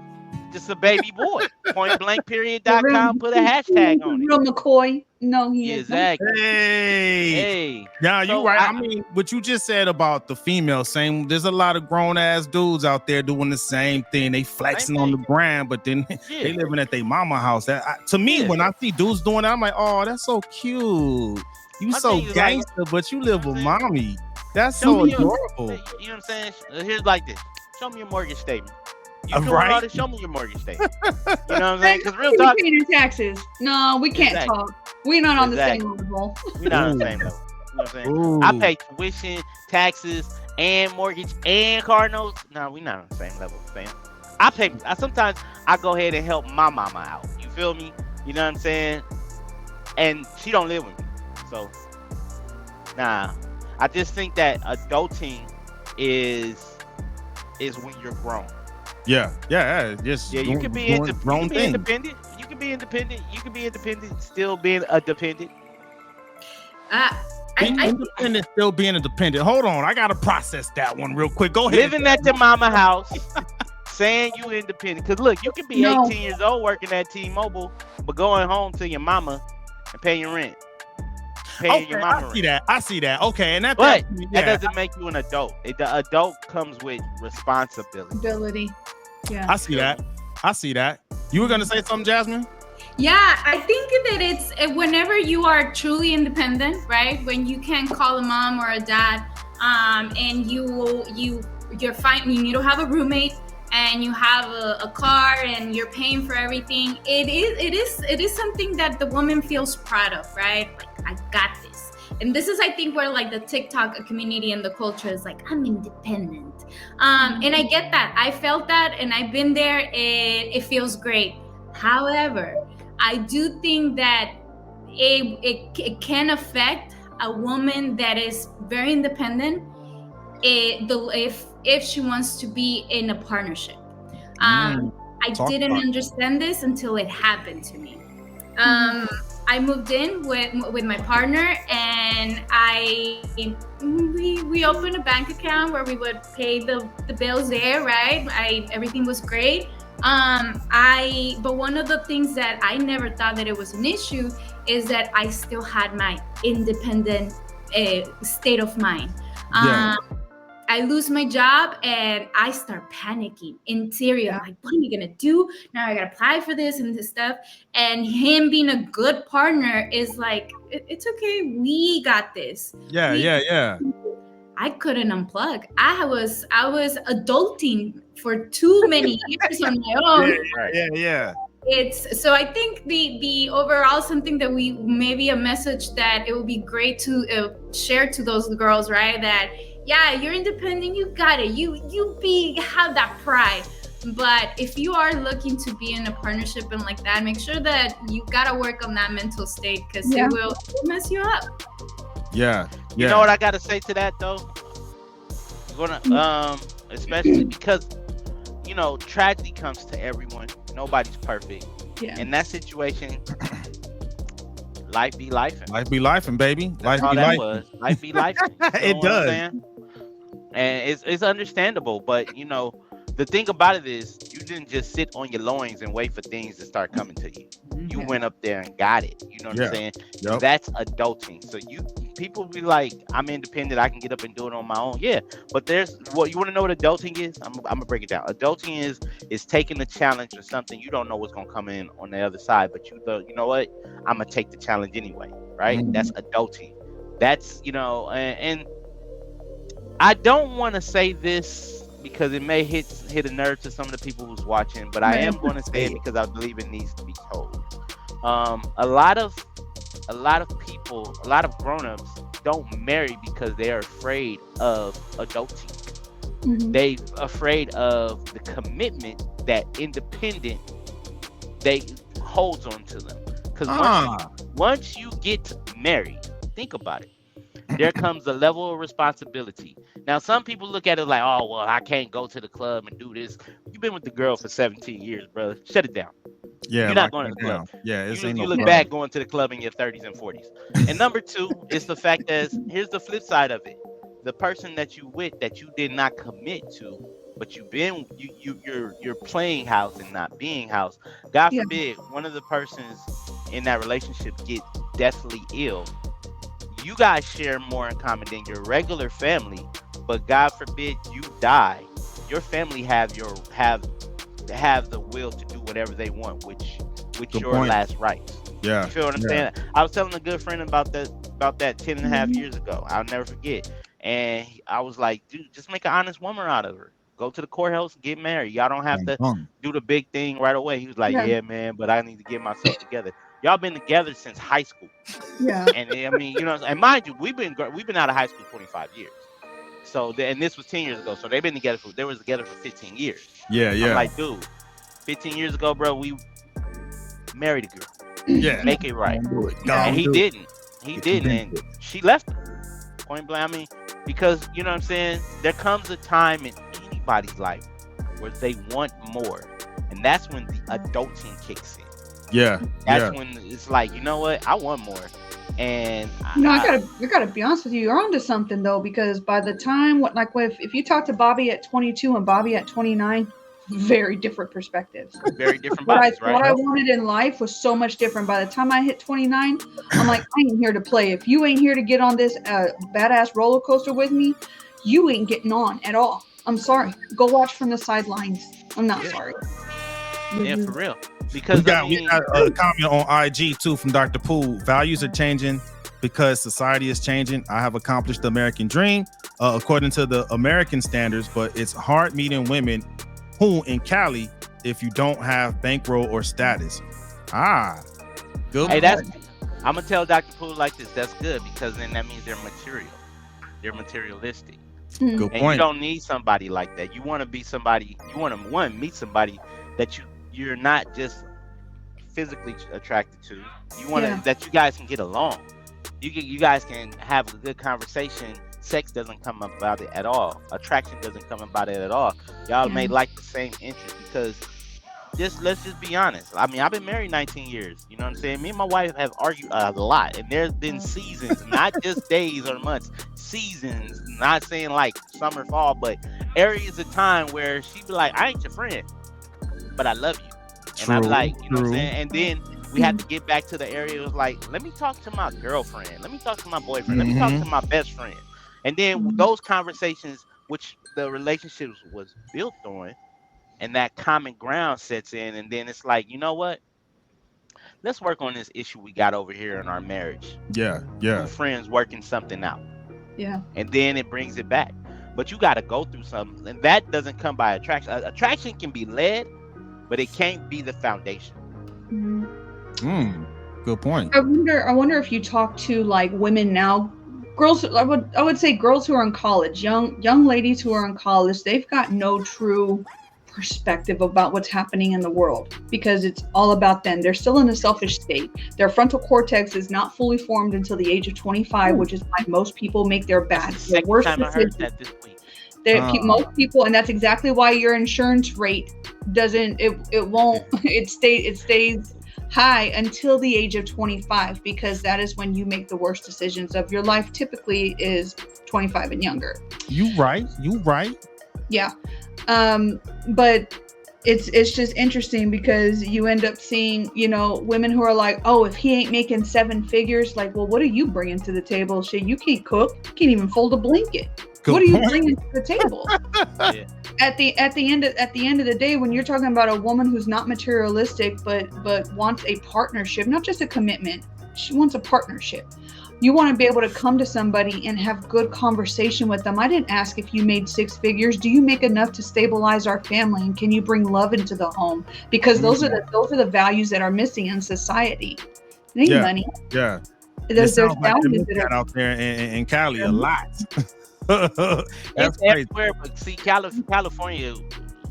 Just a baby boy. Pointblankperiod.com. Put a hashtag on it. Real McCoy. No, he is exactly. Hey. Yeah, you're right. I mean, what you just said about the female, same. There's a lot of grown ass dudes out there doing the same thing. They flexing on the ground, but then they living at their mama house. To me, when I see dudes doing that, I'm like, oh, that's so cute. You so gangster, but you live with mommy. That's so adorable. You know what I'm saying? Here's like this. Show me your mortgage statement. You doing all this? Show me your mortgage statement. You know what I'm saying? Because real talk, paying your taxes. No, we can't talk. We're not on the same level. We're not on the same level. You know what I'm saying? I pay tuition, taxes, and mortgage and car notes. No, we're not on the same level, fam. Sometimes I go ahead and help my mama out. You feel me? You know what I'm saying? And she don't live with me, so nah. I just think that adulting is when you're grown. Yeah. You can be independent. You can be independent. Still being a dependent. Independent, still being a dependent. Hold on, I gotta process that one real quick. Go ahead. Living at your mama house, saying you independent. Cause look, you can be 18 years old working at T-Mobile, but going home to your mama and paying your rent. I see that. Okay, and that doesn't make you an adult. The adult comes with responsibility. Yeah, I see that. You were gonna say something, Jasmin? Yeah, I think that it's whenever you are truly independent, right? When you can call a mom or a dad, and you're fine. You don't have a roommate, and you have a car, and you're paying for everything. It is something that the woman feels proud of, right? Like, I got this. and this is, I think, where like the TikTok community and the culture is like, I'm independent. And I get that. I felt that, and I've been there, and it feels great. However, I do think that it can affect a woman that is very independent if she wants to be in a partnership. I didn't understand this until it happened to me. I moved in with my partner, and we opened a bank account where we would pay the bills there, right? Everything was great. But one of the things that I never thought that it was an issue is that I still had my independent state of mind. I lose my job and I start panicking in theory. I'm like, what am I gonna do? Now I gotta apply for this and this stuff. And him being a good partner is like, it's okay, we got this. Yeah. I couldn't unplug. I was adulting for too many years on my own. Yeah. So I think the overall something that we maybe a message that it would be great to share to those girls, right? That you're independent, you got it, you have that pride. But if you are looking to be in a partnership and like that, make sure that you gotta work on that mental state, because it will mess you up. Yeah. You know what I gotta say to that though? I'm gonna especially because tragedy comes to everyone. Nobody's perfect. Yeah. In that situation, life be life. Life be life, baby. Life be life. Life be life. It does. And it's understandable, but the thing about it is you didn't just sit on your loins and wait for things to start coming to you. You went up there and got it. You know what I'm saying? Yep. That's adulting. So people be like, I'm independent, I can get up and do it on my own. Yeah, but there's what you want to know what adulting is? I'm gonna break it down. Adulting is taking a challenge or something you don't know what's gonna come in on the other side, but you know what? I'm gonna take the challenge anyway, right? Mm-hmm. That's adulting. That's and I don't want to say this because it may hit a nerve to some of the people who's watching, but I am going to say it because I believe it needs to be told. A lot of people, a lot of grown-ups don't marry because they are afraid of adulting. Mm-hmm. They afraid of the commitment that independent they holds on to them. Because once you get married, think about it. There comes a level of responsibility. Now, some people look at it like, oh, well, I can't go to the club and do this. You've been with the girl for 17 years, brother. Shut it down. Yeah, you're not going to the club. Yeah, you look back going to the club in your 30s and 40s. And number two is the fact that here's the flip side of it. The person that you with that you did not commit to, but you're playing house and not being house. God forbid one of the persons in that relationship get deathly ill. You guys share more in common than your regular family, but God forbid you die. Your family have the will to do whatever they want, with your last rights. Yeah. You feel what I'm saying? I was telling a good friend about that 10 and a half years ago. I'll never forget. And I was like, dude, just make an honest woman out of her. Go to the courthouse, get married. Y'all don't have to do the big thing right away. He was like, yeah, man, but I need to get myself together. Y'all been together since high school. Yeah. And I mean, and mind you, we've been out of high school 25 years. So, and this was 10 years ago. So they've been together for 15 years. Yeah. I'm like, dude, 15 years ago, bro, we married a girl. Yeah. Make it right. And he didn't. He didn't. And she left him. Point blank. I mean, because, you know what I'm saying? There comes a time in anybody's life where they want more. And that's when the adulting kicks in. Yeah. That's when it's like, you know what? I want more. And I gotta be honest with you. You're onto something though, because by the time if you talk to Bobby at 22 and Bobby at 29, very different perspectives. Very different bodies, right? What I wanted in life was so much different. By the time I hit 29, I'm like, I ain't here to play. If you ain't here to get on this badass roller coaster with me, you ain't getting on at all. I'm sorry. Go watch from the sidelines. I'm not sorry. Yeah, for real. Because we got a comment on IG too from Dr. Poole. Values are changing because society is changing. I have accomplished the American dream according to the American standards, but it's hard meeting women who in Cali if you don't have bankroll or status. Good. Hey, I'm gonna tell Dr. Poole like this. That's good because then that means they're material. They're materialistic. Good And you point. don't need somebody like that. You want to be somebody. You want to meet somebody that you're not just physically attracted to. You want to that you guys can get along. You guys can have a good conversation. Sex doesn't come about it at all. Attraction doesn't come about it at all. Y'all may like the same interests because let's just be honest. I mean, I've been married 19 years. You know what I'm saying? Me and my wife have argued a lot, and there's been seasons, not just days or months, seasons. Not saying like summer, fall, but areas of time where she be like, "I ain't your friend, but I love you," and I'm like, you know what I'm saying? And then we had to get back to the area of like, let me talk to my girlfriend, let me talk to my boyfriend, let me talk to my best friend, and then those conversations, which the relationships was built on. And that common ground sets in, and then it's like, you know what? Let's work on this issue we got over here in our marriage. Yeah. Two friends working something out. Yeah. And then it brings it back. But you got to go through something, and that doesn't come by attraction. Attraction can be led, but it can't be the foundation. Good point. I wonder if you talk to like women now, girls. I would say girls who are in college, young ladies who are in college. They've got no true perspective about what's happening in the world because it's all about them. They're still in a selfish state. Their frontal cortex is not fully formed until the age of 25, which is why most people make their worst time I heard that this week. Most people, and that's exactly why your insurance rate doesn't. It won't. It stays high until the age of 25 because that is when you make the worst decisions of your life. Typically, is 25 and younger. You right. Yeah. But it's just interesting because you end up seeing, women who are like, oh, if he ain't making 7 figures, like, well, what are you bringing to the table? Shit, you can't cook, you can't even fold a blanket. What are you bringing to the table? At the end of the day, when you're talking about a woman who's not materialistic, but wants a partnership, not just a commitment, she wants a partnership. You want to be able to come to somebody and have good conversation with them. I didn't ask if you made 6 figures. Do you make enough to stabilize our family? And can you bring love into the home? Because those are the values that are missing in society. It ain't money. Yeah. There's values that are out there in Cali a lot. That's crazy. Everywhere, but see, California,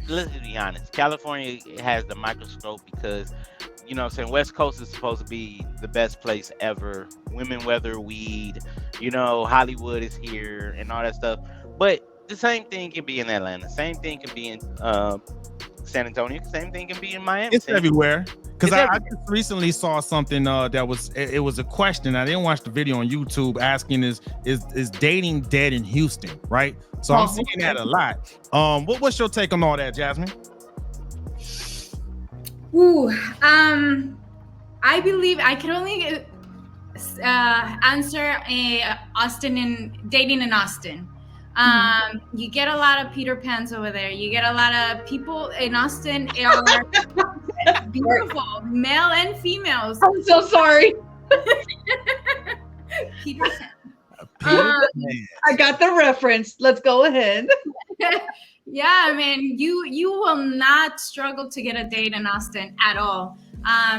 let's be honest, California has the microscope because, you know what I'm saying, West Coast is supposed to be the best place ever. Women weather weed, Hollywood is here and all that stuff. But the same thing can be in Atlanta. Same thing can be in San Antonio. Same thing can be in Miami. It's everywhere. Because I just recently saw something that was a question. I didn't watch the video on YouTube asking is dating dead in Houston, right? So I'm seeing that a lot. What's your take on all that, Jasmin? I believe I can only answer Austin and dating in Austin. You get a lot of Peter Pans over there. You get a lot of people in Austin are beautiful, male and females. I'm so sorry. Peter Pan. I got the reference. Let's go ahead. Yeah, I mean, you will not struggle to get a date in Austin at all.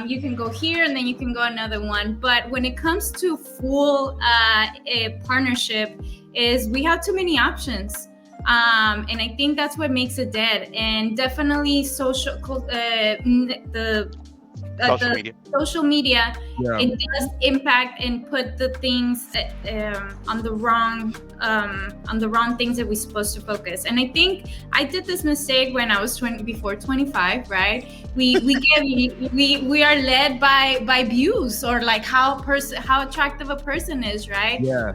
You can go here and then you can go another one. But when it comes to full partnership, we have too many options. And I think that's what makes it dead. And definitely social media, it does impact and put the things on the wrong things that we're supposed to focus. And I think I did this mistake when I was 25, right? We are led by views or like how attractive a person is, right? Yeah.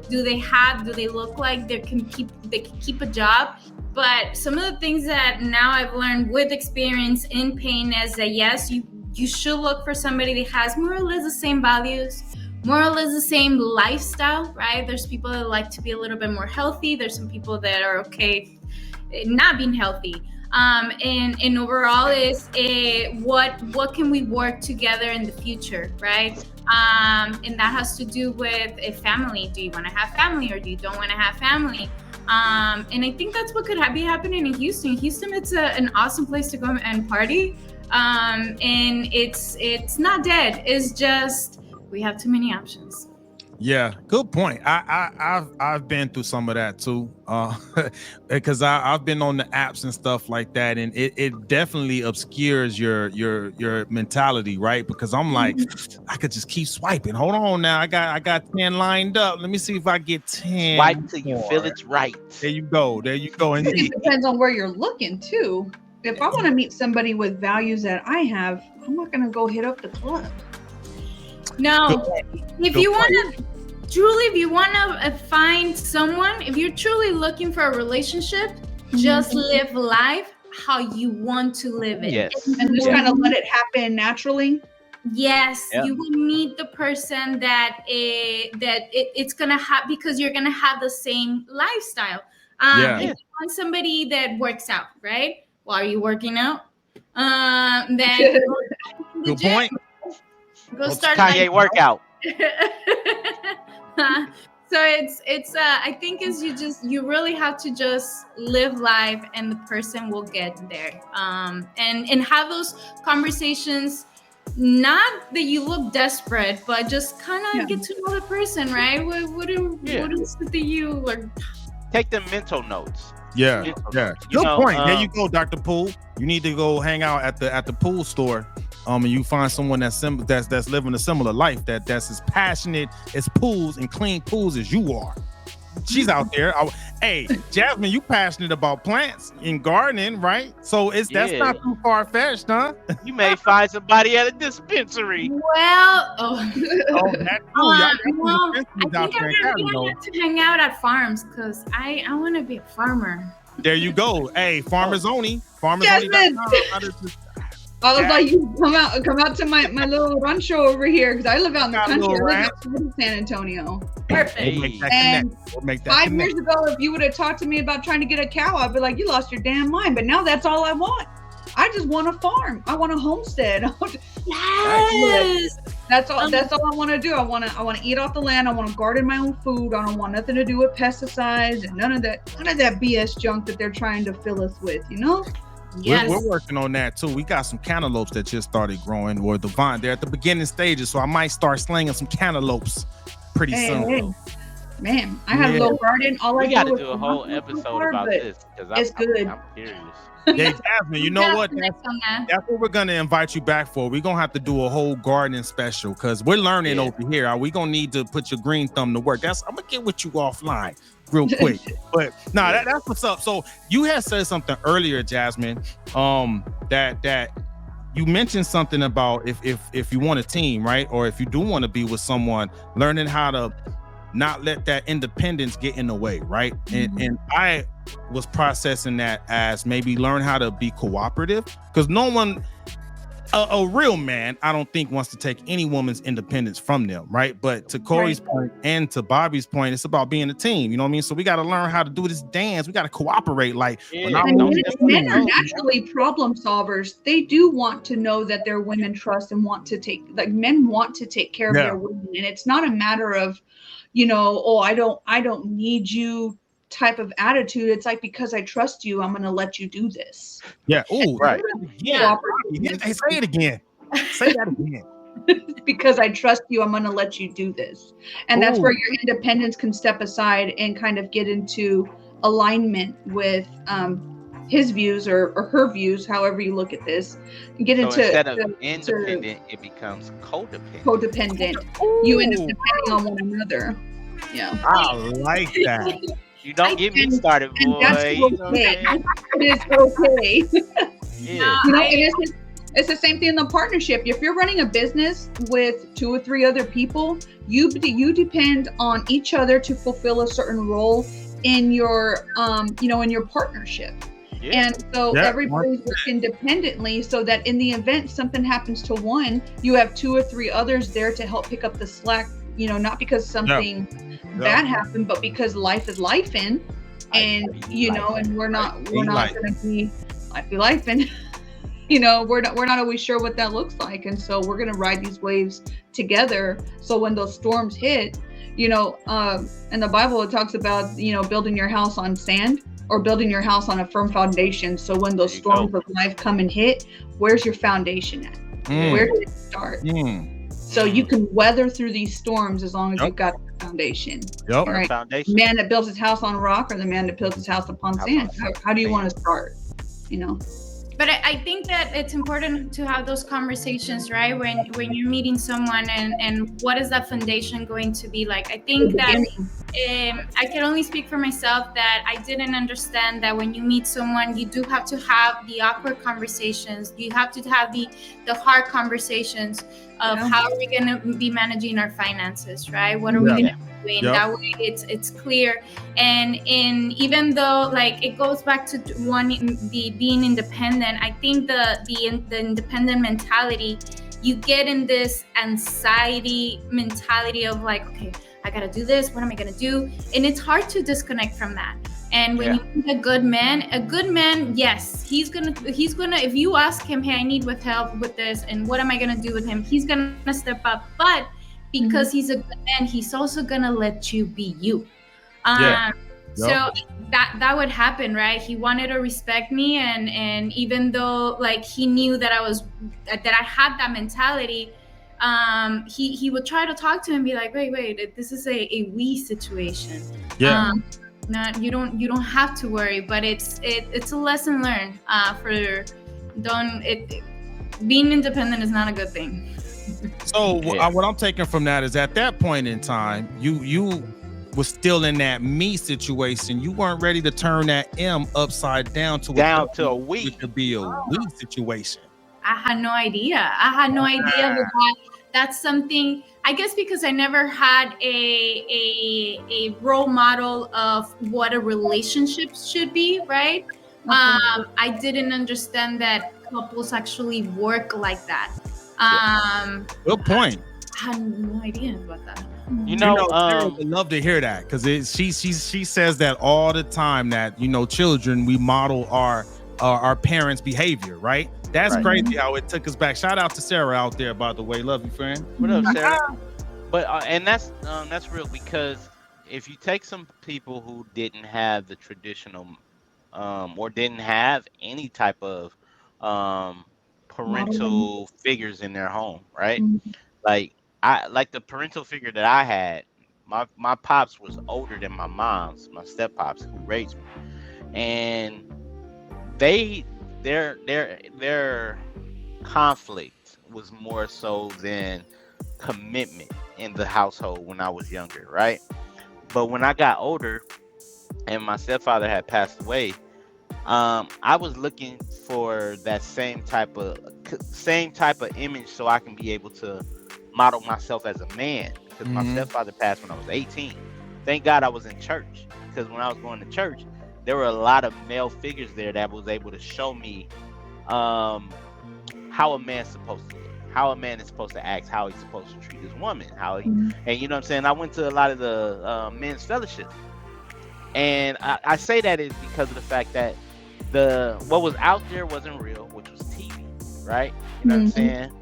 Do they look like they can keep a job? But some of the things that now I've learned with experience in pain is that yes, you should look for somebody that has more or less the same values, more or less the same lifestyle, right? There's people that like to be a little bit more healthy. There's some people that are okay not being healthy. And overall is what can we work together in the future, right? And that has to do with a family. Do you want to have family or do you don't want to have family? And I think that's what could be happening in Houston. Houston, it's an awesome place to go and party. And it's not dead. It's just We have too many options. Yeah, good point. I've been through some of that too, because I've been on the apps and stuff like that, and it definitely obscures your mentality, right? Because I'm like, I could just keep swiping. Hold on now, I got 10 lined up. Let me see if I get 10. Swipe till you more. feel it's right. There you go. And It depends on where you're looking too. If I want to meet somebody with values that I have, I'm not gonna go hit up the club. No, if you want to find someone, if you're truly looking for a relationship, just live life how you want to live it. Yes. And just kind of let it happen naturally. Yes, Yep. you will meet the person that it's gonna have, because you're gonna have the same lifestyle. If you want somebody that works out, right? Well, are you working out? Then good point. Go start Kanye workout. So it's I think is you really have to just live life, and the person will get there. And have those conversations. Not that you look desperate, but just kind of get to know the person, right? What is it that you like? Take them mental notes. Yeah. You Good know, point. There you go, Dr. Poole. You need to go hang out at the pool store. And you find someone that's living a similar life, that's as passionate as pools and clean pools as you are. She's out there. Hey, Jasmin, you passionate about plants and gardening, right? So that's not too far fetched, huh? You may find somebody at a dispensary. Well, that's cool. I think I'm gonna have to hang out at farms, because I want to be a farmer. There you go. Hey, farmers only. Jasmin. I was like, you come out to my little rancho over here, because I live out in the country. I live outside of San Antonio. Perfect. We'll make that 5 years ago, if you would have talked to me about trying to get a cow, I'd be like, you lost your damn mind. But now that's all I want. I just want a farm. I want a homestead. Yes. That's all I want to do. I want to eat off the land. I want to garden my own food. I don't want nothing to do with pesticides and none of that BS junk that they're trying to fill us with, you know? Yes. We're working on that too. We got some cantaloupes that just started growing, or the vine. They're at the beginning stages, so I might start slinging some cantaloupes pretty soon. Hey. Man, I have a little garden. We got to do a whole episode about this, because it's good. I'm curious. Yeah, Jasmin, you know what? That's what we're gonna invite you back for. We're gonna have to do a whole gardening special, because we're learning over here. Are we gonna need to put your green thumb to work? I'm gonna get with you offline real quick. But that's what's up. So you had said something earlier, Jasmin, that you mentioned something about if you want a team, right? Or if you do want to be with someone, learning how to not let that independence get in the way, right? And I was processing that as maybe learn how to be cooperative, because no one, a real man, I don't think wants to take any woman's independence from them, right? But to Corey's point and to Bobby's point, it's about being a team, you know what I mean? So we got to learn how to do this dance. We got to cooperate. Like, men are naturally problem solvers. They do want to know that their women trust and want to take, like, men want to take care of their women, and it's not a matter of, you know, oh, I don't need you type of attitude. It's like, because I trust you, I'm going to let you do this. Yeah. Oh, right. Yeah. Hey, say it again. Say that again. Because I trust you, I'm going to let you do this. And that's where your independence can step aside and kind of get into alignment with his views or her views, however you look at this. Get into instead of independent, it becomes codependent. You end up depending on one another. Yeah. I like that. You don't get me started, boy. And that's okay. It's okay. Yeah. You know, it's the same thing in the partnership. If you're running a business with 2 or 3 other people, you depend on each other to fulfill a certain role in your in your partnership. Yeah. And so everybody's working independently, so that in the event something happens to one, you have 2 or 3 others there to help pick up the slack, you know, not because something bad happened, but because life is lifing, and you know, and we're not going to be lifing. You know, we're not always sure what that looks like, and so we're going to ride these waves together. So when those storms hit, you know, in the Bible it talks about, you know, building your house on sand or building your house on a firm foundation. So when those storms of life come and hit, where's your foundation at? Where did it start? So you can weather through these storms as long as you've got the foundation. Yep. Right. Foundation. Man that built his house on a rock, or the man that built his house upon sand. How do you want to start? You know. But I think that it's important to have those conversations, right? When you're meeting someone, and what is that foundation going to be like? I think that I can only speak for myself that I didn't understand that when you meet someone, you do have to have the awkward conversations. You have to have the hard conversations of how are we going to be managing our finances, right? What are we going to be doing? That way it's clear. And even though like it goes back to being independent, I think the independent mentality, you get in this anxiety mentality of like, okay, I gotta do this. What am I gonna do? And it's hard to disconnect from that. And when you meet a good man, yes, he's gonna. If you ask him, hey, I need help with this, and what am I gonna do with him? He's gonna step up. But because he's a good man, he's also gonna let you be you. So that would happen, right? He wanted to respect me, and even though like he knew that I had that mentality. He would try to talk to him and be like, wait, this is a we situation. You don't have to worry, but it's a lesson learned. Being independent is not a good thing. So what I'm taking from that is at that point in time, you was still in that me situation. You weren't ready to turn that M upside down to a we. It could be a we situation. I had no idea. That that's something, I guess, because I never had a role model of what a relationship should be, right? I didn't understand that couples actually work like that. Good point. I had no idea about that. Sarah would love to hear that, because she says that all the time, that children, we model our parents' behavior, right? That's crazy how it took us back. Shout out to Sarah out there, by the way. Love you, friend. What up, Sarah? But and that's real, because if you take some people who didn't have the traditional or didn't have any type of parental figures in their home, right? Like the parental figure that I had, my pops was older than my mom's, my step pops who raised me, and their conflict was more so than commitment in the household when I was younger, right? But when I got older and my stepfather had passed away, I was looking for that same type of image so I can be able to model myself as a man, because my stepfather passed when I was 18. Thank God I was in church, because when I was going to church, there were a lot of male figures there that was able to show me how a man's supposed to look, how a man is supposed to act, how he's supposed to treat his woman, and you know what I'm saying? I went to a lot of the men's fellowships, and I say that is because of the fact that what was out there wasn't real, which was TV, right? You know what I'm saying?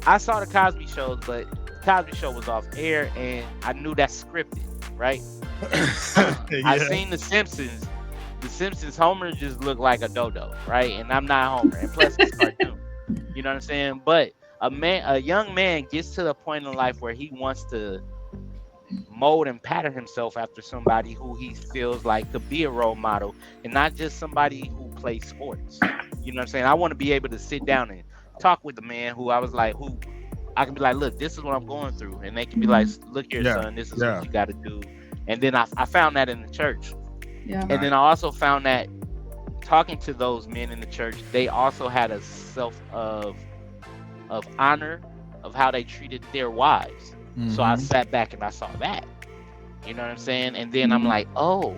I saw the Cosby shows, but the Cosby Show was off air, and I knew that's scripted, right? I seen The Simpsons. The Simpsons, Homer just looked like a dodo, right? And I'm not Homer, and plus it's cartoon. You know what I'm saying? But a young man gets to the point in life where he wants to mold and pattern himself after somebody who he feels like could be a role model, and not just somebody who plays sports. You know what I'm saying? I want to be able to sit down and talk with the man who I can be like, look, this is what I'm going through, and they can be like, look here, son, this is what you got to do. And then I found that in the church. And then I also found that talking to those men in the church, they also had a self of honor of how they treated their wives. So I sat back and I saw that. You know what I'm saying? And then I'm like, oh,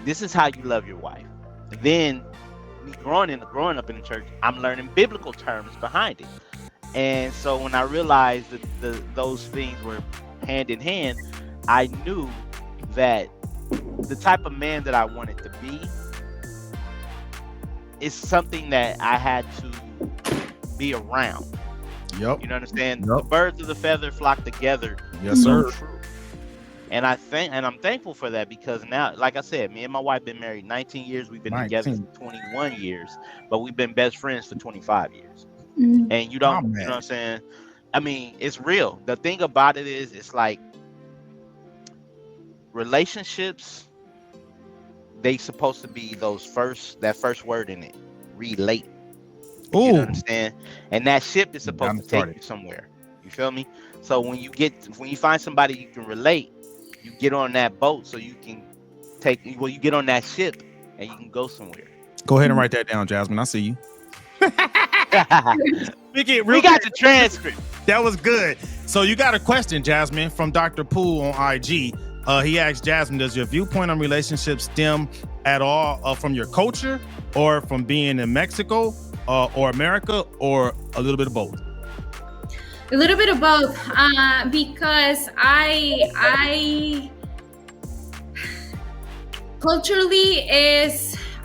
this is how you love your wife. And then me growing up in the church, I'm learning biblical terms behind it. And so when I realized that those things were hand in hand, I knew that the type of man that I wanted to be is something that I had to be around. Yep. You know what I'm saying? The birds of the feather flock together. Yes, sir. True. And I'm thankful for that, because now, like I said, me and my wife been married 19 years. We've been together for 21 years, but we've been best friends for 25 years. And you know what I'm saying? I mean, it's real. The thing about it is, it's like relationships. They supposed to be that first word in it, relate. You know what I'm saying? And that ship is supposed to take you somewhere. You feel me? So when you find somebody you can relate, you get on that boat so you can you get on that ship and you can go somewhere. Go ahead and write that down, Jasmine. I see you. We got the transcript. That was good. So you got a question, Jasmine, from Dr. Poole on IG. He asked Jasmine, does your viewpoint on relationships stem at all from your culture or from being in Mexico or America, or a little bit of both? A little bit of both, because I culturally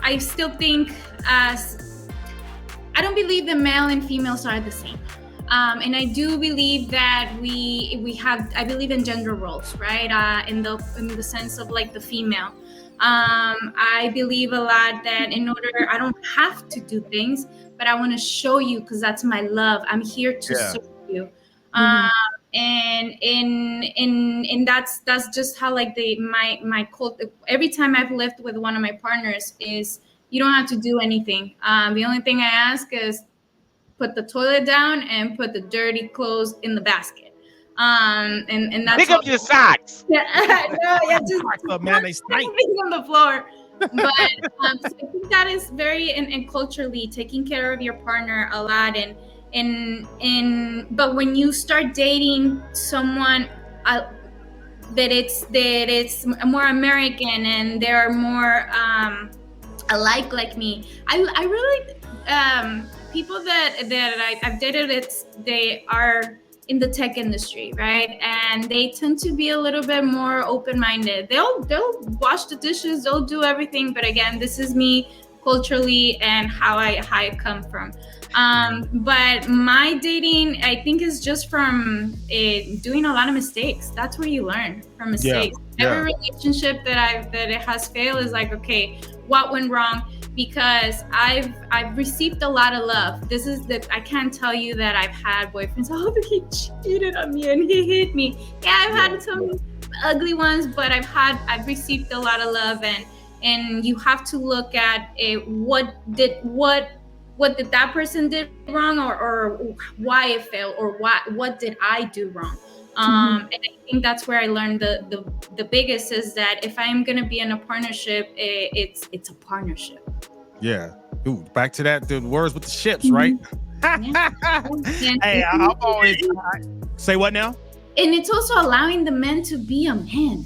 I still think I don't believe that male and females are the same. And I do believe that I believe in gender roles, right? In the sense of like the female. I believe a lot that I don't have to do things, but I want to show you because that's my love. I'm here to serve you. And that's just how like my cult. Every time I've lived with one of my partners is you don't have to do anything. The only thing I ask is put the toilet down and put the dirty clothes in the basket. And that's pick up your socks. Yeah, just man, they stink on the floor. But so I think that is very and culturally taking care of your partner a lot. But when you start dating someone that it's more American and they're more alike like me, I really people that I've dated, they are in the tech industry, right? And they tend to be a little bit more open-minded. They'll wash the dishes, they'll do everything. But again, this is me culturally and how I come from. But my dating, I think, is just from doing a lot of mistakes. That's where you learn from mistakes. Every relationship that it has failed is like, okay, what went wrong? Because I've received a lot of love. I can't tell you that I've had boyfriends, but he cheated on me and he hit me. Yeah, I've had some ugly ones, but I've received a lot of love, and you have to look at what did that person did wrong, or why it failed, or what did I do wrong. And I think that's where I learned the biggest is that if I'm gonna be in a partnership, it's a partnership. Yeah. Ooh, back to that, the words with the ships, right? Hey, I've always say what now? And it's also allowing the men to be a man.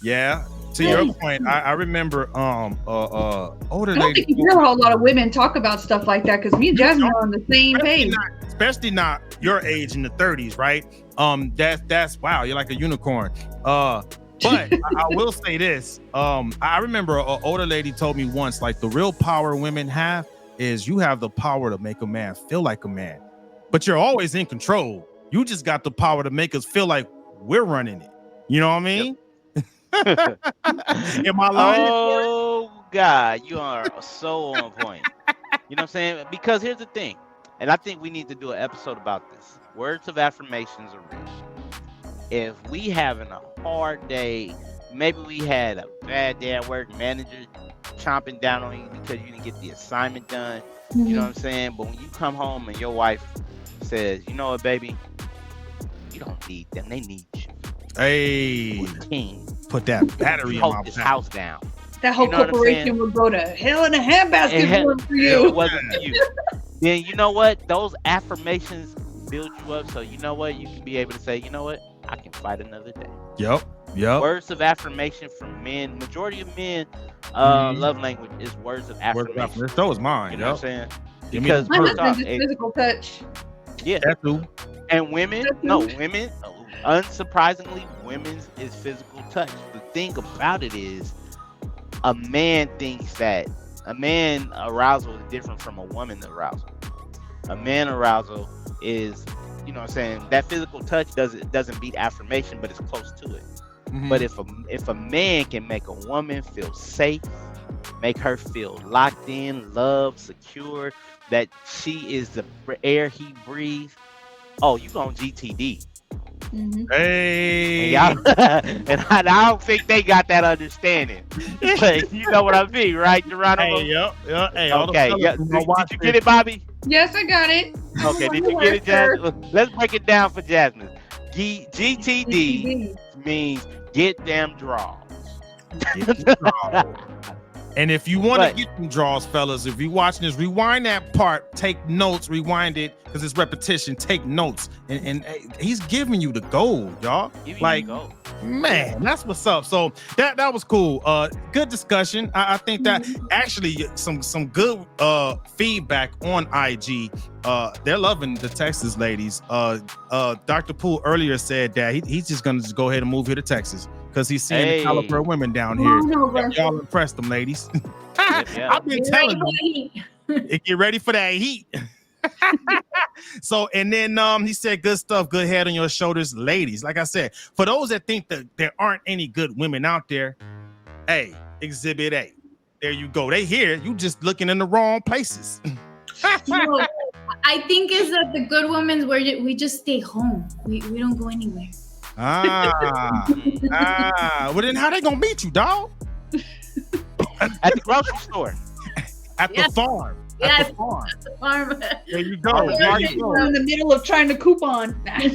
Yeah. To your point, I remember older lady. I don't think you hear a whole lot of women talk about stuff like that, because me and Jasmin are on the same page. Especially not your age in the 30s, right? That's wow, you're like a unicorn. But I will say this. I remember an older lady told me once, like, the real power women have is you have the power to make a man feel like a man, but you're always in control. You just got the power to make us feel like we're running it. You know what I mean? Yep. Am I lying? Oh God, you are so on point. You know what I'm saying? Because here's the thing, and I think we need to do an episode about this. Words of affirmations are real. If we having a hard day, maybe we had a bad day at work, manager chomping down on you because you didn't get the assignment done. You know what I'm saying? But when you come home and your wife says, you know what, baby, you don't need them, they need you. Hey, put that battery in my this house down. That whole corporation would go to hell in a handbasket for you. It wasn't for you. Then you know what? Those affirmations build you up, so you know what? You can be able to say, you know what? I can fight another day. Yep. Words of affirmation from men. Majority of men love language is words of affirmation. So is mine. You know what I'm saying? Because my husband is physical touch. Yeah. That too. And women, unsurprisingly, women's is physical touch. The thing about it is, a man thinks that a man arousal is different from a woman arousal. A man arousal is, you know what I'm saying, that physical touch doesn't beat affirmation, but it's close to it. But if a man can make a woman feel safe, make her feel locked in, loved, secure, that she is the air he breathes, oh, you on GTD. Hey, And, and I don't think they got that understanding. But you know what I mean, right, Geronimo? hey, yep. Hey, Okay, yeah. Did you get it, Bobby? Yes, I got it. Okay, did you get it, Jasmine? Let's break it down for Jasmine. GTD means get them draws. And if you want to get them draws, fellas, if you're watching this, rewind that part, take notes, rewind it, because it's repetition. Take notes, and he's giving you the gold, y'all. Like, man, that's what's up. So that was cool. Good discussion. I think that actually some good feedback on IG. They're loving the Texas ladies. Dr. Poole earlier said that he's just gonna go ahead and move here to Texas because he's seeing the caliber of women down here. Y'all impressed them, ladies. I've been telling them. Get ready for that heat. So, and then he said, good stuff, good head on your shoulders, ladies. Like I said, for those that think that there aren't any good women out there, hey, Exhibit A. There you go. They here. You just looking in the wrong places. No, I think is that the good women's where we just stay home. We don't go anywhere. Well, then how they gonna meet you, dog? At the grocery store. At the farm. Yes, at the farm. at the farm. There you go. There you go. We're in the middle of trying to coupon. I'm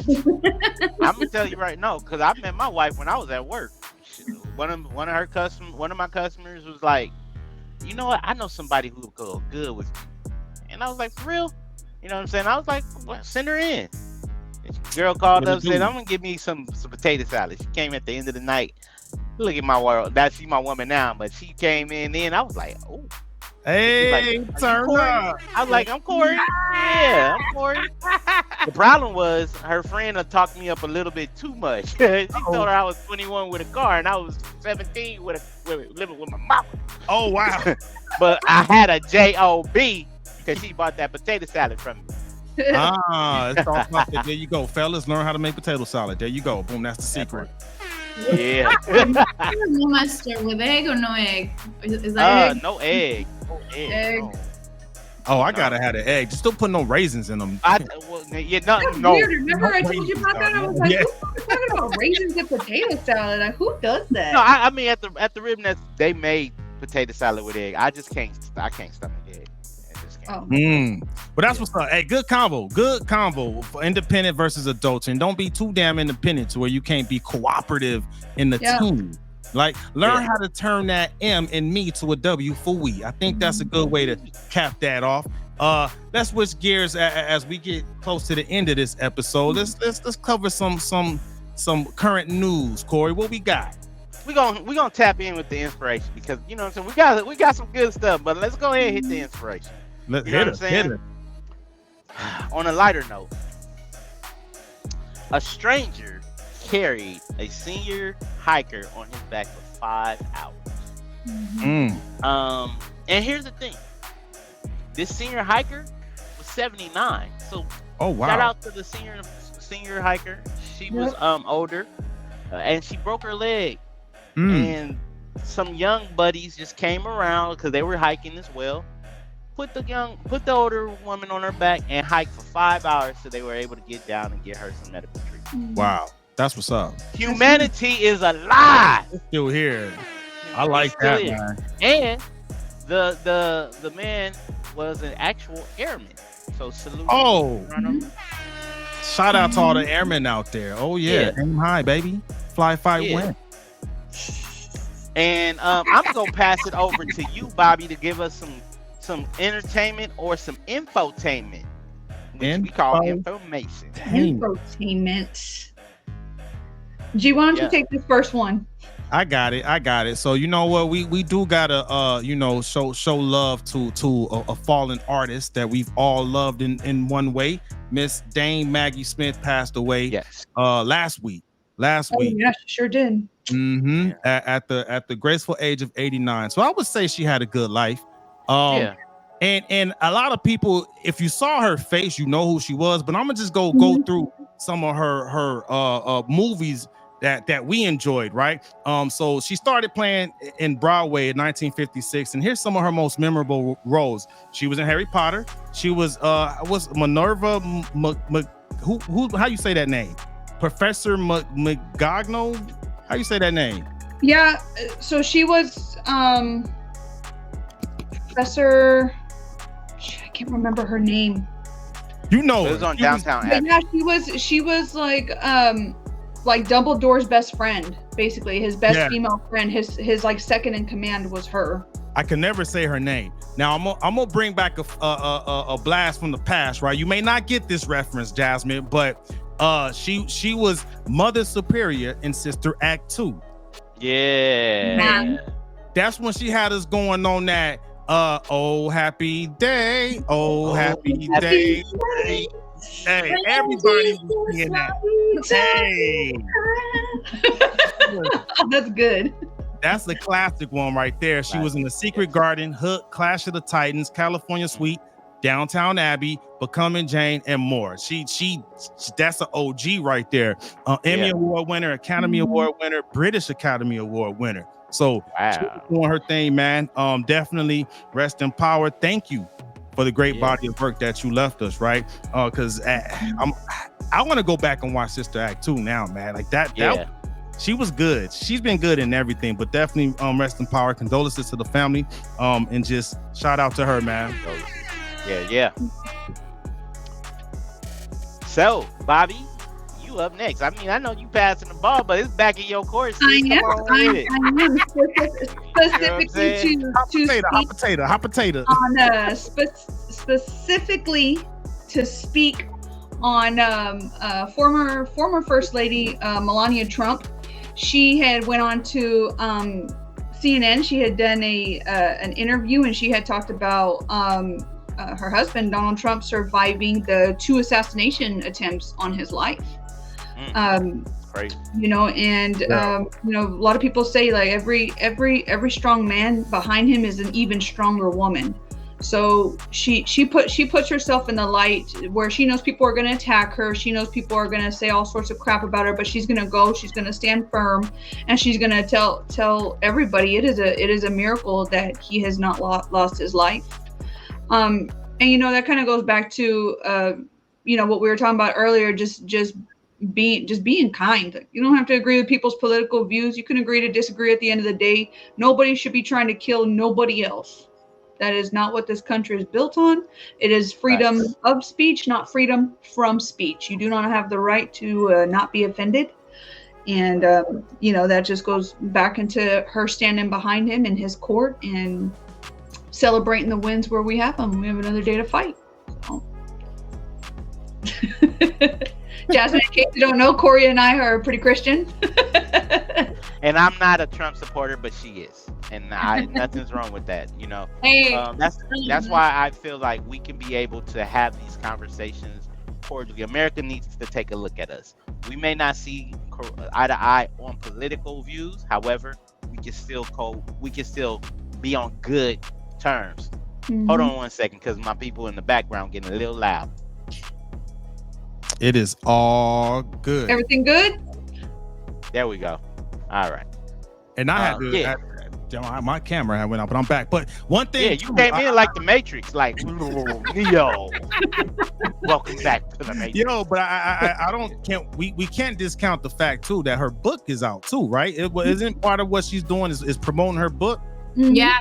gonna tell you right now, because I met my wife when I was at work. One of my customers was like, you know what? I know somebody who will go good with you. And I was like, for real? You know what I'm saying? I was like, well, send her in. And the girl called up and said, I'm gonna give me some potato salad. She came at the end of the night. Look at my world. That's she's my woman now, but she came in then. I was like, oh. Hey, like, turn up. I was like, I'm Corey. Yeah, I'm Corey. The problem was her friend had talked me up a little bit too much. She told her I was 21 with a car and I was 17 living with my mama. Oh, wow. But I had a JOB because she bought that potato salad from me. It's all about that. There you go, fellas. Learn how to make potato salad. There you go. Boom, that's the secret. Yeah. No mustard with egg or no egg? Is that egg? No egg. No egg. No. Oh, I gotta have an egg. Just don't put no raisins in them. That's weird. Remember I told you about that? I was like, who's talking about raisins and potato salad? Like, who does that? No, I mean at the Rib Nest, they made potato salad with egg. I can't stomach egg. But that's what's up. Hey, good combo for independent versus adults, and don't be too damn independent to where you can't be cooperative in the team. Like, learn how to turn that M in me to a W for we. I think that's a good way to cap that off. Let's switch gears as we get close to the end of this episode. Let's cover some current news. Corey, what we got? We're gonna tap in with the inspiration because you know what I'm saying. We got some good stuff, but let's go ahead and hit the inspiration. Let's hit it. On a lighter note, a stranger carried a senior hiker on his back for 5 hours. And here's the thing: this senior hiker was 79. So, shout out to the senior hiker. She was older, and she broke her leg. And some young buddies just came around because they were hiking as well. Put the older woman on her back and hike for 5 hours so they were able to get down and get her some medical treatment. Wow, that's what's up. Humanity is alive. It's still here. I like that, man. And the man was an actual airman. So salute. Shout out to all the airmen out there. Oh yeah. Aim high, baby. Fly, fight, win. And I'm gonna pass it over to you, Bobby, to give us some entertainment or some infotainment, which we call information. Infotainment. G, why don't you take this first one? I got it. So you know what, we do gotta show love to a fallen artist that we've all loved in one way. Miss Dame Maggie Smith passed away last week. Yeah, she sure did. At the graceful age of 89. So I would say she had a good life. And a lot of people, if you saw her face, you know who she was. But I'm gonna just go through some of her movies that we enjoyed, right? So she started playing in Broadway in 1956, and here's some of her most memorable roles. She was in Harry Potter. She was Minerva who how you say that name? Professor McGogno? How you say that name? Yeah, so she was Professor. I can't remember her name. You know, it was on Downtown Abbey. Yeah, she was like Dumbledore's best friend, basically his best female friend. His like second in command was her. I can never say her name. Now I'm gonna bring back a blast from the past, right? You may not get this reference, Jasmin, but she was Mother Superior in Sister Act 2. Yeah. That's when she had us going on that oh happy day, happy day. Hey, everybody was seeing that. Hey. That's good. That's the classic one right there. She was in The Secret Garden, Hook, Clash of the Titans, California Suite, Downtown Abbey, Becoming Jane, and more. She that's an OG right there. Emmy Award winner, Academy Award winner, British Academy Award winner. So she was doing her thing, man. Definitely rest in power. Thank you for the great body of work that you left us, right? Because I want to go back and watch Sister Act 2 now, man. Like that. She was good. She's been good in everything, but definitely rest in power. Condolences to the family, and just shout out to her, man. Yeah. So, Bobby, you up next. I mean, I know you passing the ball, but it's back in your court. I am. Specifically hot potato. Specifically to speak on former First Lady Melania Trump. She had went on to CNN. She had done an interview, and she had talked about her husband Donald Trump surviving the 2 assassination attempts on his life. Crazy. You know, and a lot of people say like every strong man behind him is an even stronger woman. So she puts herself in the light where she knows people are going to attack her. She knows people are going to say all sorts of crap about her, but she's going to go. She's going to stand firm, and she's going to tell everybody it is a miracle that he has not lost his life. And that kind of goes back to what we were talking about earlier. Just being kind. You don't have to agree with people's political views. You can agree to disagree. At the end of the day, nobody should be trying to kill nobody else. That is not what this country is built on. It is freedom of speech, not freedom from speech. You do not have the right to not be offended. And, that just goes back into her standing behind him in his court and celebrating the wins where we have them. We have another day to fight. So. Jasmin, in case you don't know, Corey and I are pretty Christian. And I'm not a Trump supporter, but she is. And nothing's wrong with that, Hey. That's why I feel like we can be able to have these conversations cordially. America needs to take a look at us. We may not see eye to eye on political views. However, we can still be on good terms. Mm-hmm. Hold on one second, because my people in the background getting a little loud. It is all good. Everything good? There we go. All right. And I had to. My camera had went out, but I'm back. But one thing, you came in like the Matrix, like Neo. Welcome back to the Matrix. But we can't discount the fact too that her book is out too, right? Isn't part of what she's doing is promoting her book? Mm-hmm. Yeah.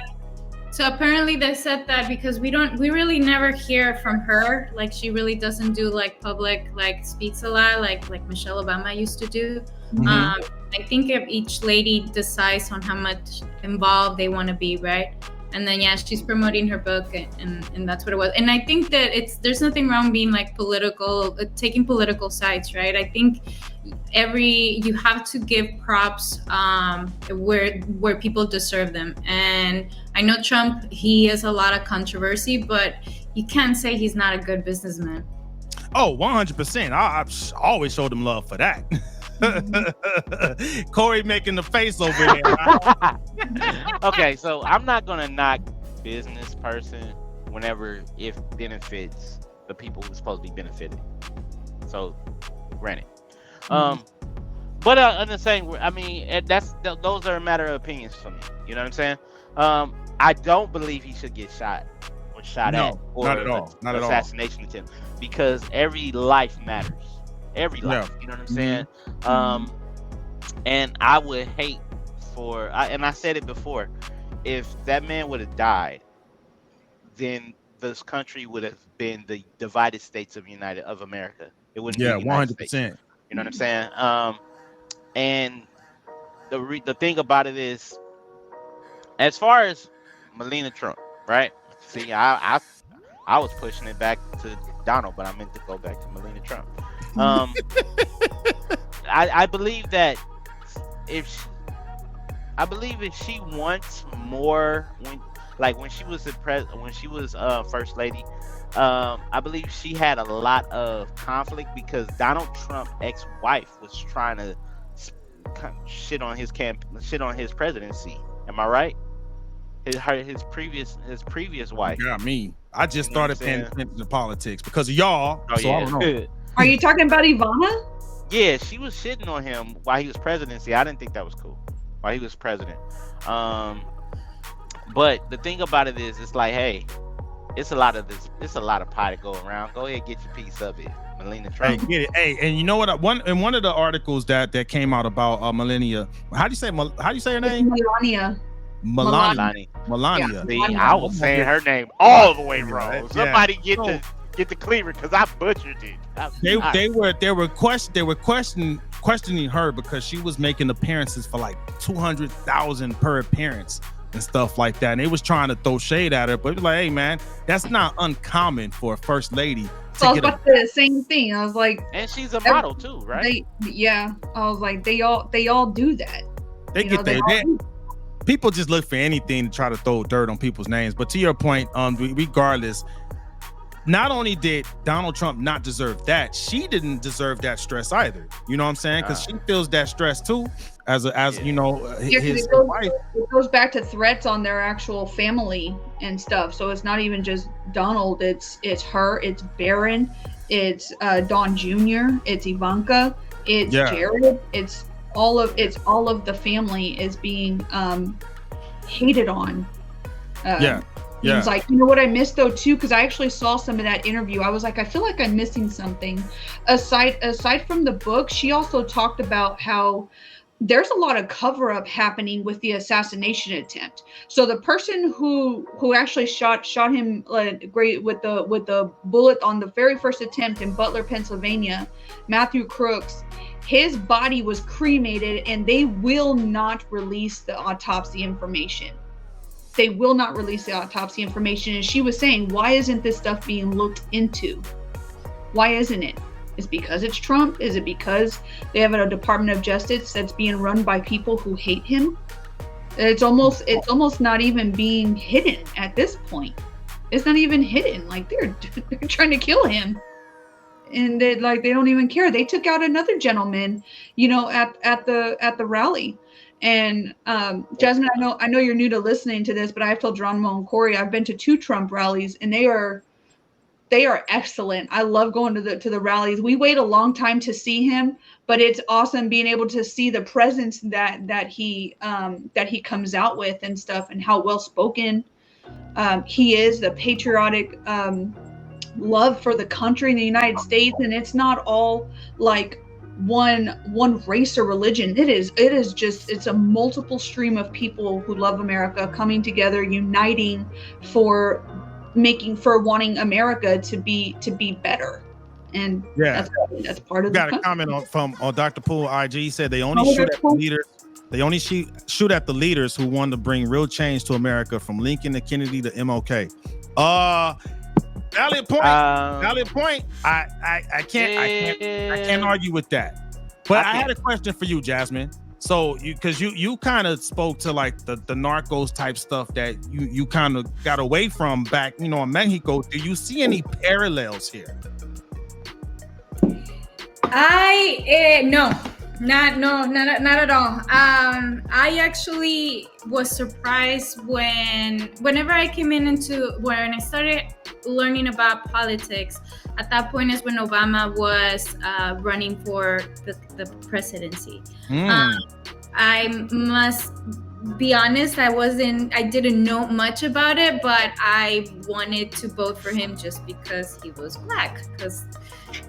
So apparently they said that because we really never hear from her. Like she really doesn't do like public speaks a lot like Michelle Obama used to do. Mm-hmm. I think if each lady decides on how much involved they want to be, right? And then she's promoting her book, and that's what it was. And I think that there's nothing wrong being like political, taking political sides, right? I think you have to give props where people deserve them. And I know Trump, he has a lot of controversy, but you can't say he's not a good businessman. Oh, 100%. I've always showed him love for that. Corey making the face over there. Okay, so I'm not gonna knock business person whenever it benefits the people who's supposed to be benefited. So, granted, but in the same, I mean, those are a matter of opinions for me. You know what I'm saying? I don't believe he should get shot or was shot No, at, or not at all. Not at all. assassination attempt, because every life matters. Every life, you know what I'm saying? And I would hate and I said it before, if that man would have died, then this country would have been the divided states of America. It wouldn't be Yeah, the United States. 100%. You know what I'm saying? And the thing about it is, as far as Melania Trump, right? See, I was pushing it back to Donald, but I meant to go back to Melania Trump. I believe that if she wants more, when she was first lady, I believe she had a lot of conflict because Donald Trump's ex-wife was trying to shit on his presidency. Am I right? His previous wife. Got me. I just started paying attention to politics because of y'all. Oh, so yeah. I don't know. Are you talking about Ivana? Yeah, she was shitting on him while he was presidency. I didn't think that was cool while he was president. But the thing about it is, it's like, hey, it's a lot of pie to go around. Go ahead, get your piece of it, Melania Trump. Hey, get it. Hey, and you know what? One of the articles that came out about Melania. How do you say her name? Melania. Melania. See, I was saying her name all the way wrong. Somebody get the cleaver because I butchered it. They were questioning her because she was making appearances for like 200,000 per appearance and stuff like that. And they was trying to throw shade at her, but it was like, hey man, that's not uncommon for a first lady. So I was about the same thing. I was like, and she's a model too, right? I was like, they all do that. They get there. People just look for anything to try to throw dirt on people's names. But to your point, regardless, not only did Donald Trump not deserve that, she didn't deserve that stress either. You know what I'm saying? Because she feels that stress too, his wife. It goes back to threats on their actual family and stuff. So it's not even just Donald. It's her. It's Barron. It's Don Jr. It's Ivanka. It's Jared. It's all of the family is being hated on. It was like, you know what I missed though too, because I actually saw some of that interview. I was like, I feel like I'm missing something. Aside from the book, she also talked about how there's a lot of cover-up happening with the assassination attempt. So the person who actually shot him great with the bullet on the very first attempt in Butler, Pennsylvania, Matthew Crooks, his body was cremated, and they will not release the autopsy information. They will not release the autopsy information. And she was saying, why isn't this stuff being looked into? Why isn't it? Is it because it's Trump? Is it because they have a Department of Justice that's being run by people who hate him? It's almost not even being hidden at this point. It's not even hidden. Like they're trying to kill him. And they don't even care. They took out another gentleman, at the rally. And Jasmin, I know you're new to listening to this, but I've told Geronimo and Corey I've been to 2 Trump rallies, and they are excellent. I love going to the rallies. We wait a long time to see him, but it's awesome being able to see the presence that he comes out with and stuff, and how well spoken he is, the patriotic love for the country in the United States. And it's not all like one race or religion. It's a multiple stream of people who love America coming together, uniting for wanting America to be better. And that's part of the country. Got a comment from Dr. Poole IG. He said they only shoot at the leaders. They only shoot at the leaders who want to bring real change to America, from Lincoln to Kennedy to MLK. Valid point. Valid point. I can't argue with that. But I had a question for you, Jasmin. So you kind of spoke to like the narcos type stuff that you kind of got away from back, in Mexico. Do you see any parallels here? No, not at all. I actually was surprised whenever I came when I started learning about politics. At that point is when Obama was running for the presidency. I must be honest, I didn't know much about it, but I wanted to vote for him just because he was black, because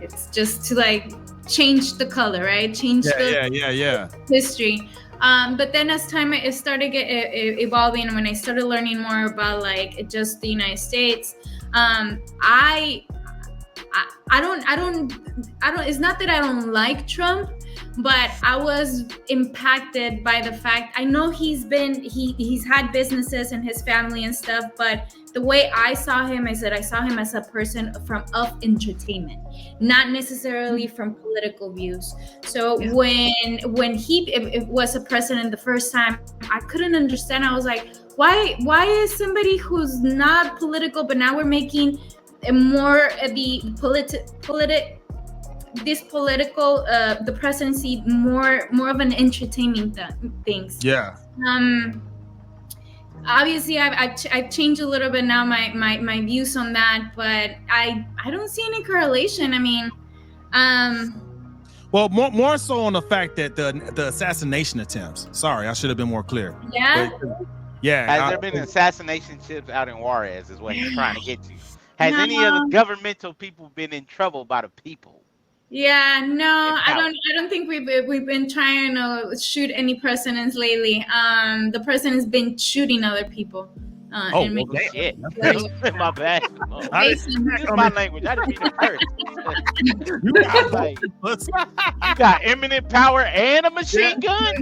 it's just to like change the color, right? Change the history. But then as time it started evolving, and when I started learning more about like just the United States, I don't, it's not that I don't like Trump, but I was impacted by the fact, I know he's had businesses and his family and stuff, but the way I saw him is that I saw him as a person of entertainment, not necessarily from political views. So when he was a president the first time, I couldn't understand. I was like, why is somebody who's not political, but now we're making more the presidency more of an entertainment things. Obviously I've changed a little bit now my views on that, but I don't see any correlation. I mean, well, more so on the fact that the assassination attempts, sorry, I should have been more clear. Has there been assassination attempts out in Juarez is what he's trying to get to. Has any of the governmental people been in trouble by the people? Yeah, no, I don't think we've been trying to shoot any presidents lately. The president's been shooting other people. Shit. My bad. Use my language. I didn't mean to curse. You got eminent power and a machine gun?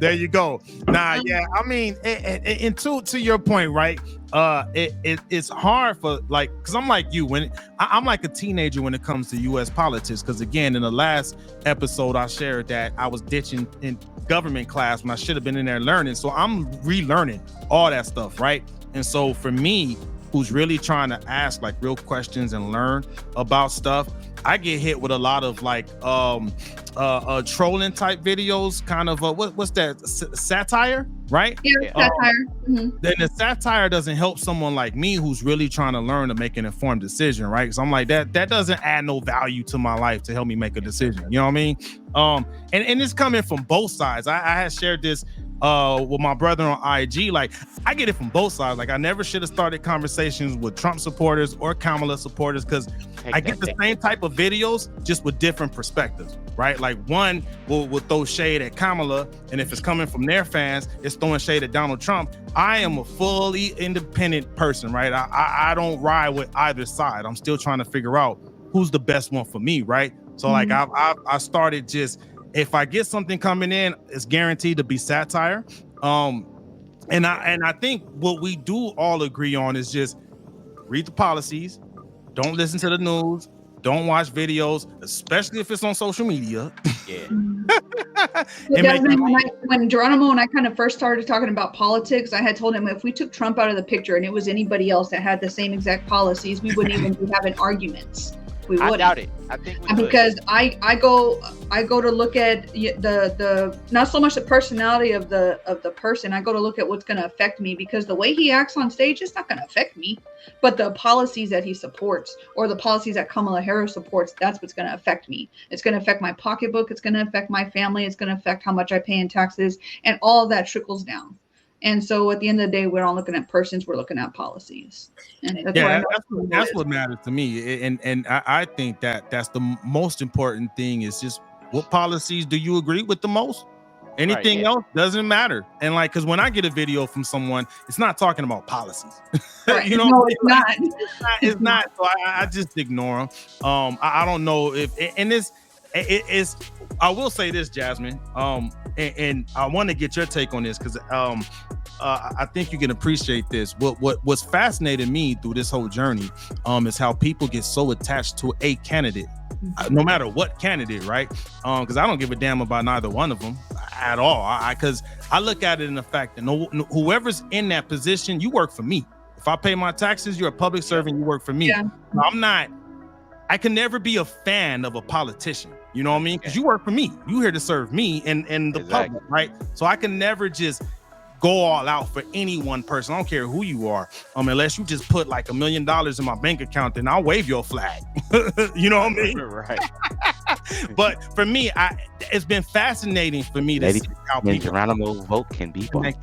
There you go. Nah, yeah, I mean, and to your point, right? It's hard for, like, because I'm like you, when I'm like a teenager when it comes to U.S. politics, because again, in the last episode I shared that I was ditching in government class when I should have been in there learning, so I'm relearning all that stuff, right? And so for me, who's really trying to ask like real questions and learn about stuff, I get hit with a lot of like trolling type videos, kind of what's that, satire, right? Yeah, satire. Then the satire doesn't help someone like me who's really trying to learn to make an informed decision, right? Because I'm like, that doesn't add no value to my life to help me make a decision. You know what I mean? And it's coming from both sides. I had shared this with my brother on IG. Like, I get it from both sides. Like, I never should have started conversations with Trump supporters or Kamala supporters, because I get the same type of videos just with different perspectives, right? Like, one will throw shade at Kamala, and if it's coming from their fans, it's throwing shade at Donald Trump. I am a fully independent person, right? I don't ride with either side. I'm still trying to figure out who's the best one for me, right? So like I started just, if I get something coming in, it's guaranteed to be satire. And I think what we do all agree on is just read the policies, don't listen to the news, don't watch videos, especially if it's on social media. Yeah. When Geronimo and I kind of first started talking about politics, I had told him if we took Trump out of the picture and it was anybody else that had the same exact policies, we wouldn't even be having arguments. We wouldn't. I doubt it. I think we because would. I go to look at the not so much the personality of the person. I go to look at what's going to affect me, because the way he acts on stage is not going to affect me, but the policies that he supports or the policies that Kamala Harris supports, that's what's going to affect me. It's going to affect my pocketbook. It's going to affect my family. It's going to affect how much I pay in taxes, and all of that trickles down. And so at the end of the day, we're not looking at persons, we're looking at policies. And that's what matters to me. And I think that that's the most important thing, is just what policies do you agree with the most? Anything else doesn't matter. And like, because when I get a video from someone, it's not talking about policies. Right. You know, no, it's not. It's not. So I just ignore them. I don't know if, and it's, I will say this, Jasmin, and I want to get your take on this, because I think you can appreciate this. What's fascinated me through this whole journey is how people get so attached to a candidate, no matter what candidate, right? Because I don't give a damn about neither one of them at all. Because I look at it in the fact that whoever's in that position, you work for me. If I pay my taxes, you're a public servant, you work for me. Yeah. I can never be a fan of a politician. You know what I mean? Because you work for me. You here to serve me and the public, right? So I can never just go all out for any one person. I don't care who you are. Unless you just put like $1 million in my bank account, then I'll wave your flag. You know what I mean? Right. But for me, it's been fascinating for me to see how people Geronimo's vote can be bought.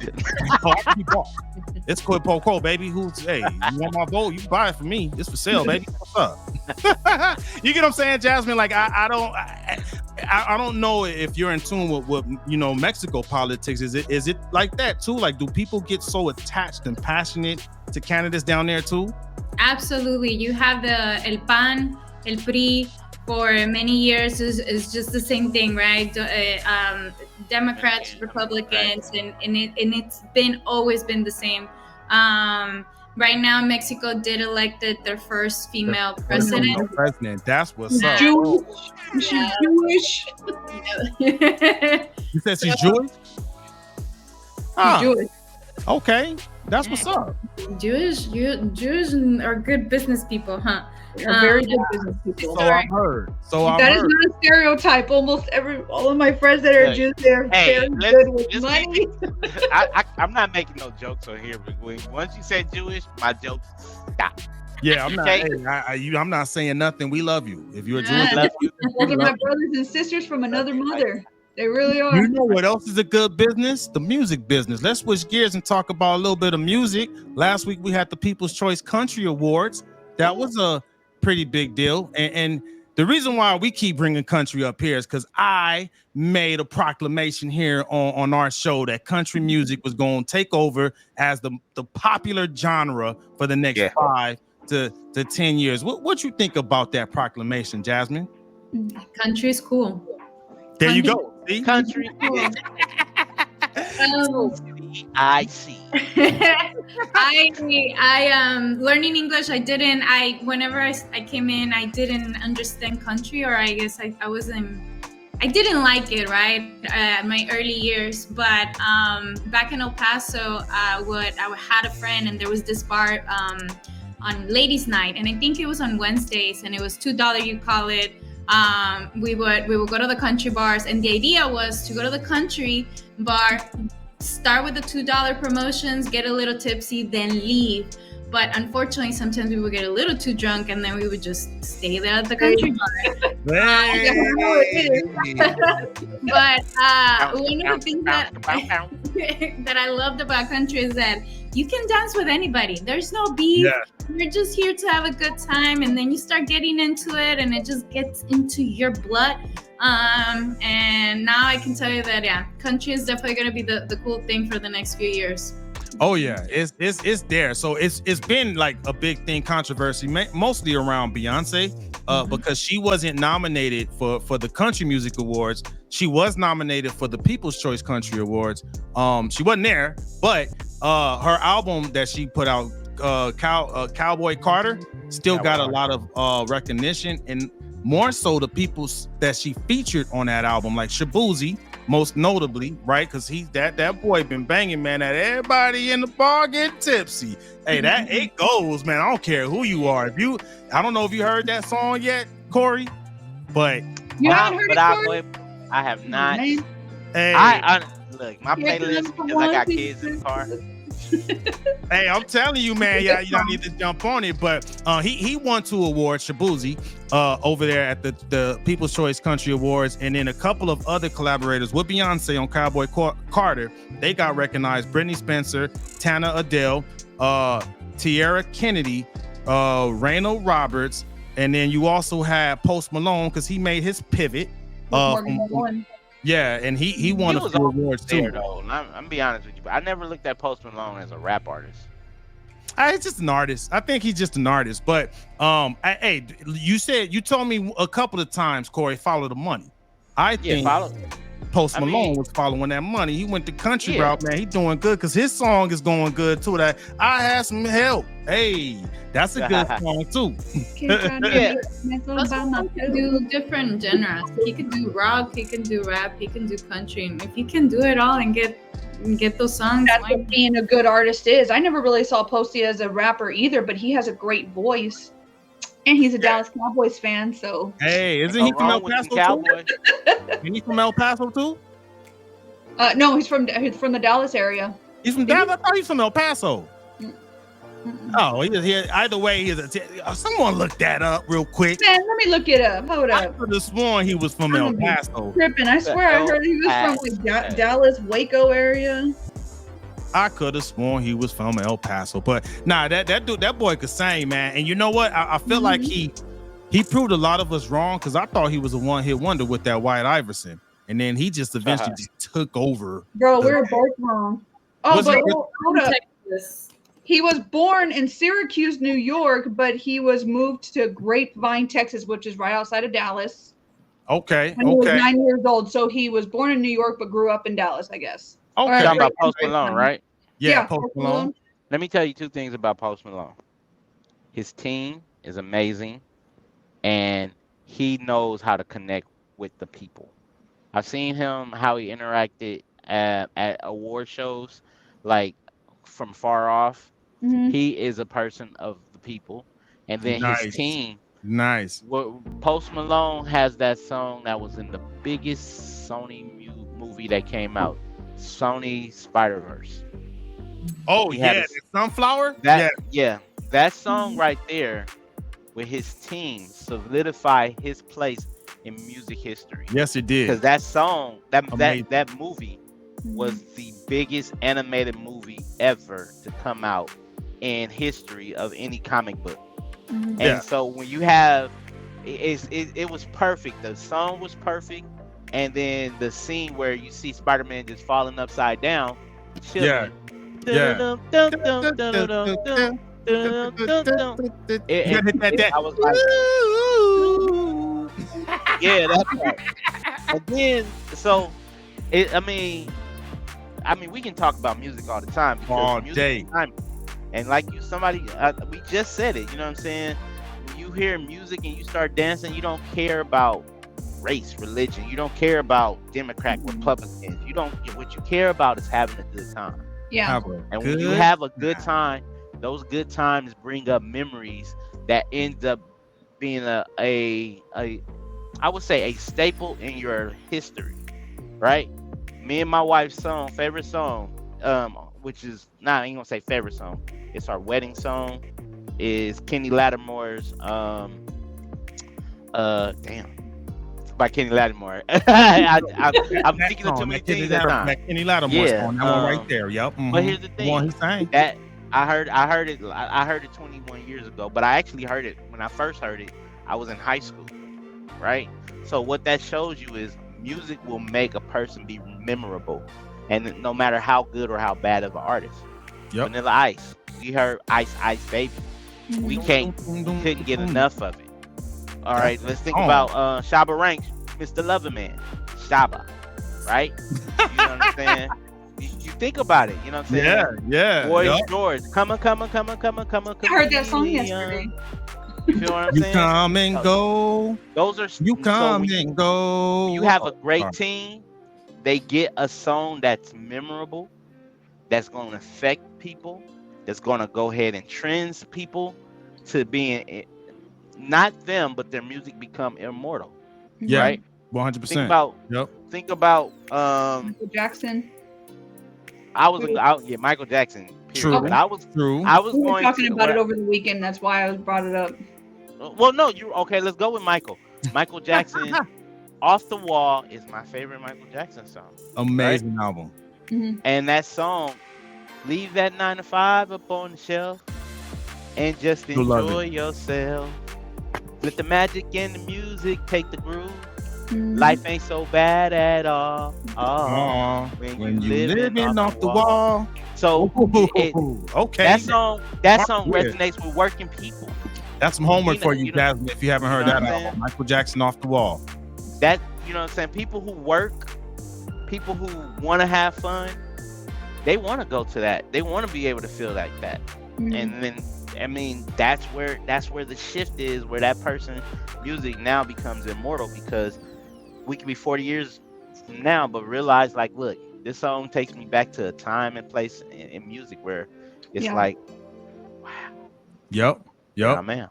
It's quid pro quo, baby. Hey, you want my vote? You can buy it for me. It's for sale, baby. What's up? You get what I'm saying, Jasmin? Like I don't know if you're in tune with Mexico politics. Is it like that too? Like, do people get so attached and passionate to candidates down there too? Absolutely. You have the El PAN, El PRI for many years is just the same thing, right? Democrats, Republicans, and it's always been the same. Right now, Mexico did elected their first female president. That's what's up. She's Jewish. You said she's Jewish? Jewish. Okay, that's what's up. Jewish are good business people, huh? They're very good business people. So I've heard. That is not a stereotype. Almost all of my friends that are Jews, they're very good with money. I'm not making no jokes on here, but once you say Jewish, my jokes stop. Yeah, I'm not. Hey, I'm not saying nothing. We love you. If you're a Jewish, those are my brothers and sisters from another mother. They really are. You know what else is a good business? The music business. Let's switch gears and talk about a little bit of music. Last week we had the People's Choice Country Awards. That was a pretty big deal. And the reason why we keep bringing country up here is because I made a proclamation here on our show that country music was going to take over as the popular genre for the next 5 to 10 years. What you think about that proclamation, Jasmin? Country is cool. There you go. See? Country. I see. I learning English. Whenever I came in, I didn't understand country, or I guess I didn't like it, right? My early years, but back in El Paso, I had a friend, and there was this bar on ladies' night, and I think it was on Wednesdays, and it was $2. You call it. We would go to the country bars, and the idea was to go to the country bar, start with the $2 promotions, get a little tipsy, then leave. But unfortunately, sometimes we would get a little too drunk, and then we would just stay there at the country bar. But one of the things that I loved about country is that you can dance with anybody. There's no beef. Yeah. You're just here to have a good time, and then you start getting into it, and it just gets into your blood. And now I can tell you that country is definitely going to be the cool thing for the next few years. Oh yeah, it's there. So it's been like a big thing, controversy, mostly around Beyonce, because she wasn't nominated for the Country Music Awards. She was nominated for the People's Choice Country Awards. She wasn't there, but her album that she put out, Cowboy Carter, still got a lot of recognition, and more so the people that she featured on that album, like Shabuzi, most notably, right? Because that boy been banging, man, that everybody in the bar get tipsy. Hey, that it goes, man. I don't care who you are. I don't know if you heard that song yet, Corey, but you haven't heard it, Corey? I have not. Hey, look, my playlist, because I got kids in the car. Hey, I'm telling you, man, you don't need to jump on it. But he won 2 awards, Shabuzi, over there at the People's Choice Country Awards, and then a couple of other collaborators with Beyonce on Cowboy Carter. They got recognized: Brittany Spencer, Tana Adele, Tierra Kennedy, Rayno Roberts, and then you also had Post Malone, because he made his pivot. Yeah, and he won a few awards too. Though. I'm be honest with you, but I never looked at Post Malone as a rap artist. He's just an artist. I think he's just an artist. But hey, you told me a couple of times, Corey, follow the money. I think Post Malone was following that money. He went the country route, man. He doing good because his song is going good too. That I had some help. Hey, that's a good song too. He can do different genres. He can do rock, he can do rap, he can do country. And if he can do it all and get those songs, that's what being a good artist is. I never really saw Posty as a rapper either, but he has a great voice. And he's a Dallas Cowboys fan, so. Hey, isn't he from El Paso too? Is he from El Paso too? No, he's from the Dallas area. He's from Dallas? I thought he's from El Paso. Oh, either way, someone look that up real quick. Man, let me look it up. Hold I up. could have sworn he was from El Paso. Tripping. I swear I heard he was from like Dallas, Waco area. I could have sworn he was from El Paso, but nah, that boy could sing, man. And you know what? I feel like he proved a lot of us wrong because I thought he was a one-hit wonder with that White Iverson, and then he just eventually just took over. Bro, we were both wrong. Oh, but hold up. Texas. He was born in Syracuse, New York, but he was moved to Grapevine, Texas, which is right outside of Dallas. Okay. When he was 9 years old. So he was born in New York, but grew up in Dallas, I guess. Okay. Talking about Post Malone, right? Yeah, Post Malone. Let me tell you two things about Post Malone. His team is amazing, and he knows how to connect with the people. I've seen him, how he interacted at award shows, like from far off. He is a person of the people, and then his team. Nice. Post Malone has that song that was in the biggest Sony movie that came out, Sony Spider-Verse. Oh yeah, Sunflower. That song right there with his team solidified his place in music history. Yes, it did. Because that song, that movie was the biggest animated movie ever to come out in history of any comic book. And so when you have it was perfect. The song was perfect, and then the scene where you see Spider-Man just falling upside down, chilling. I was like, yeah, that's right. And then I mean, we can talk about music all the time all music day. And like we just said it, you know what I'm saying? When you hear music and you start dancing, you don't care about race, religion. You don't care about Democrat, Republicans. What you care about is having a good time. Yeah. And when you have a good time, those good times bring up memories that ends up being I would say a staple in your history, right? Me and my wife's favorite song, which is I ain't gonna say favorite song. It's our wedding song. Is Kenny Lattimore's It's by Kenny Lattimore. I'm thinking of too many things at time. Kenny Lattimore's on that one right there. Yep. But here's the thing. One he's saying. That I heard it 21 years ago, but I actually heard it when I first heard it. I was in high school, right? So what that shows you is music will make a person be memorable, and no matter how good or how bad of an artist. Yep. Vanilla Ice. We heard Ice Ice Baby. We couldn't get enough of it. All right, let's think about Shabba Ranks, Mr. Loverman. Shabba, right? You know what I'm saying? You think about it, you know what I'm saying? Yeah. Boys George, come on. I heard that song yesterday. You feel what I'm saying? You come and go. Those are and go. You have a great team. They get a song that's memorable, that's going to affect people, that's going to go ahead and trends people to being not them, but their music become immortal. Yeah, right? 100%. Think about Michael Jackson. Michael Jackson. Period. True. But I was we were talking about it over the weekend. That's why I brought it up. Well, no, let's go with Michael. Michael Jackson, Off the Wall is my favorite Michael Jackson song. Amazing album. Mm-hmm. And that song, leave that 9 to 5 up on the shelf and just enjoy yourself. Let the magic and the music take the groove. Mm-hmm. Life ain't so bad at all. When you living off the wall. So okay, that song resonates with working people. That's some homework for you, Jasmin. If you haven't heard that album, Michael Jackson, Off the Wall. That, you know what I'm saying? People who work, people who want to have fun, they want to go to that. They want to be able to feel like that. Mm-hmm. And then, I mean, that's where the shift is, where that person's music now becomes immortal, because we can be 40 years from now, but realize, like, look, this song takes me back to a time and place in music where it's like, wow. Yep. Oh, man.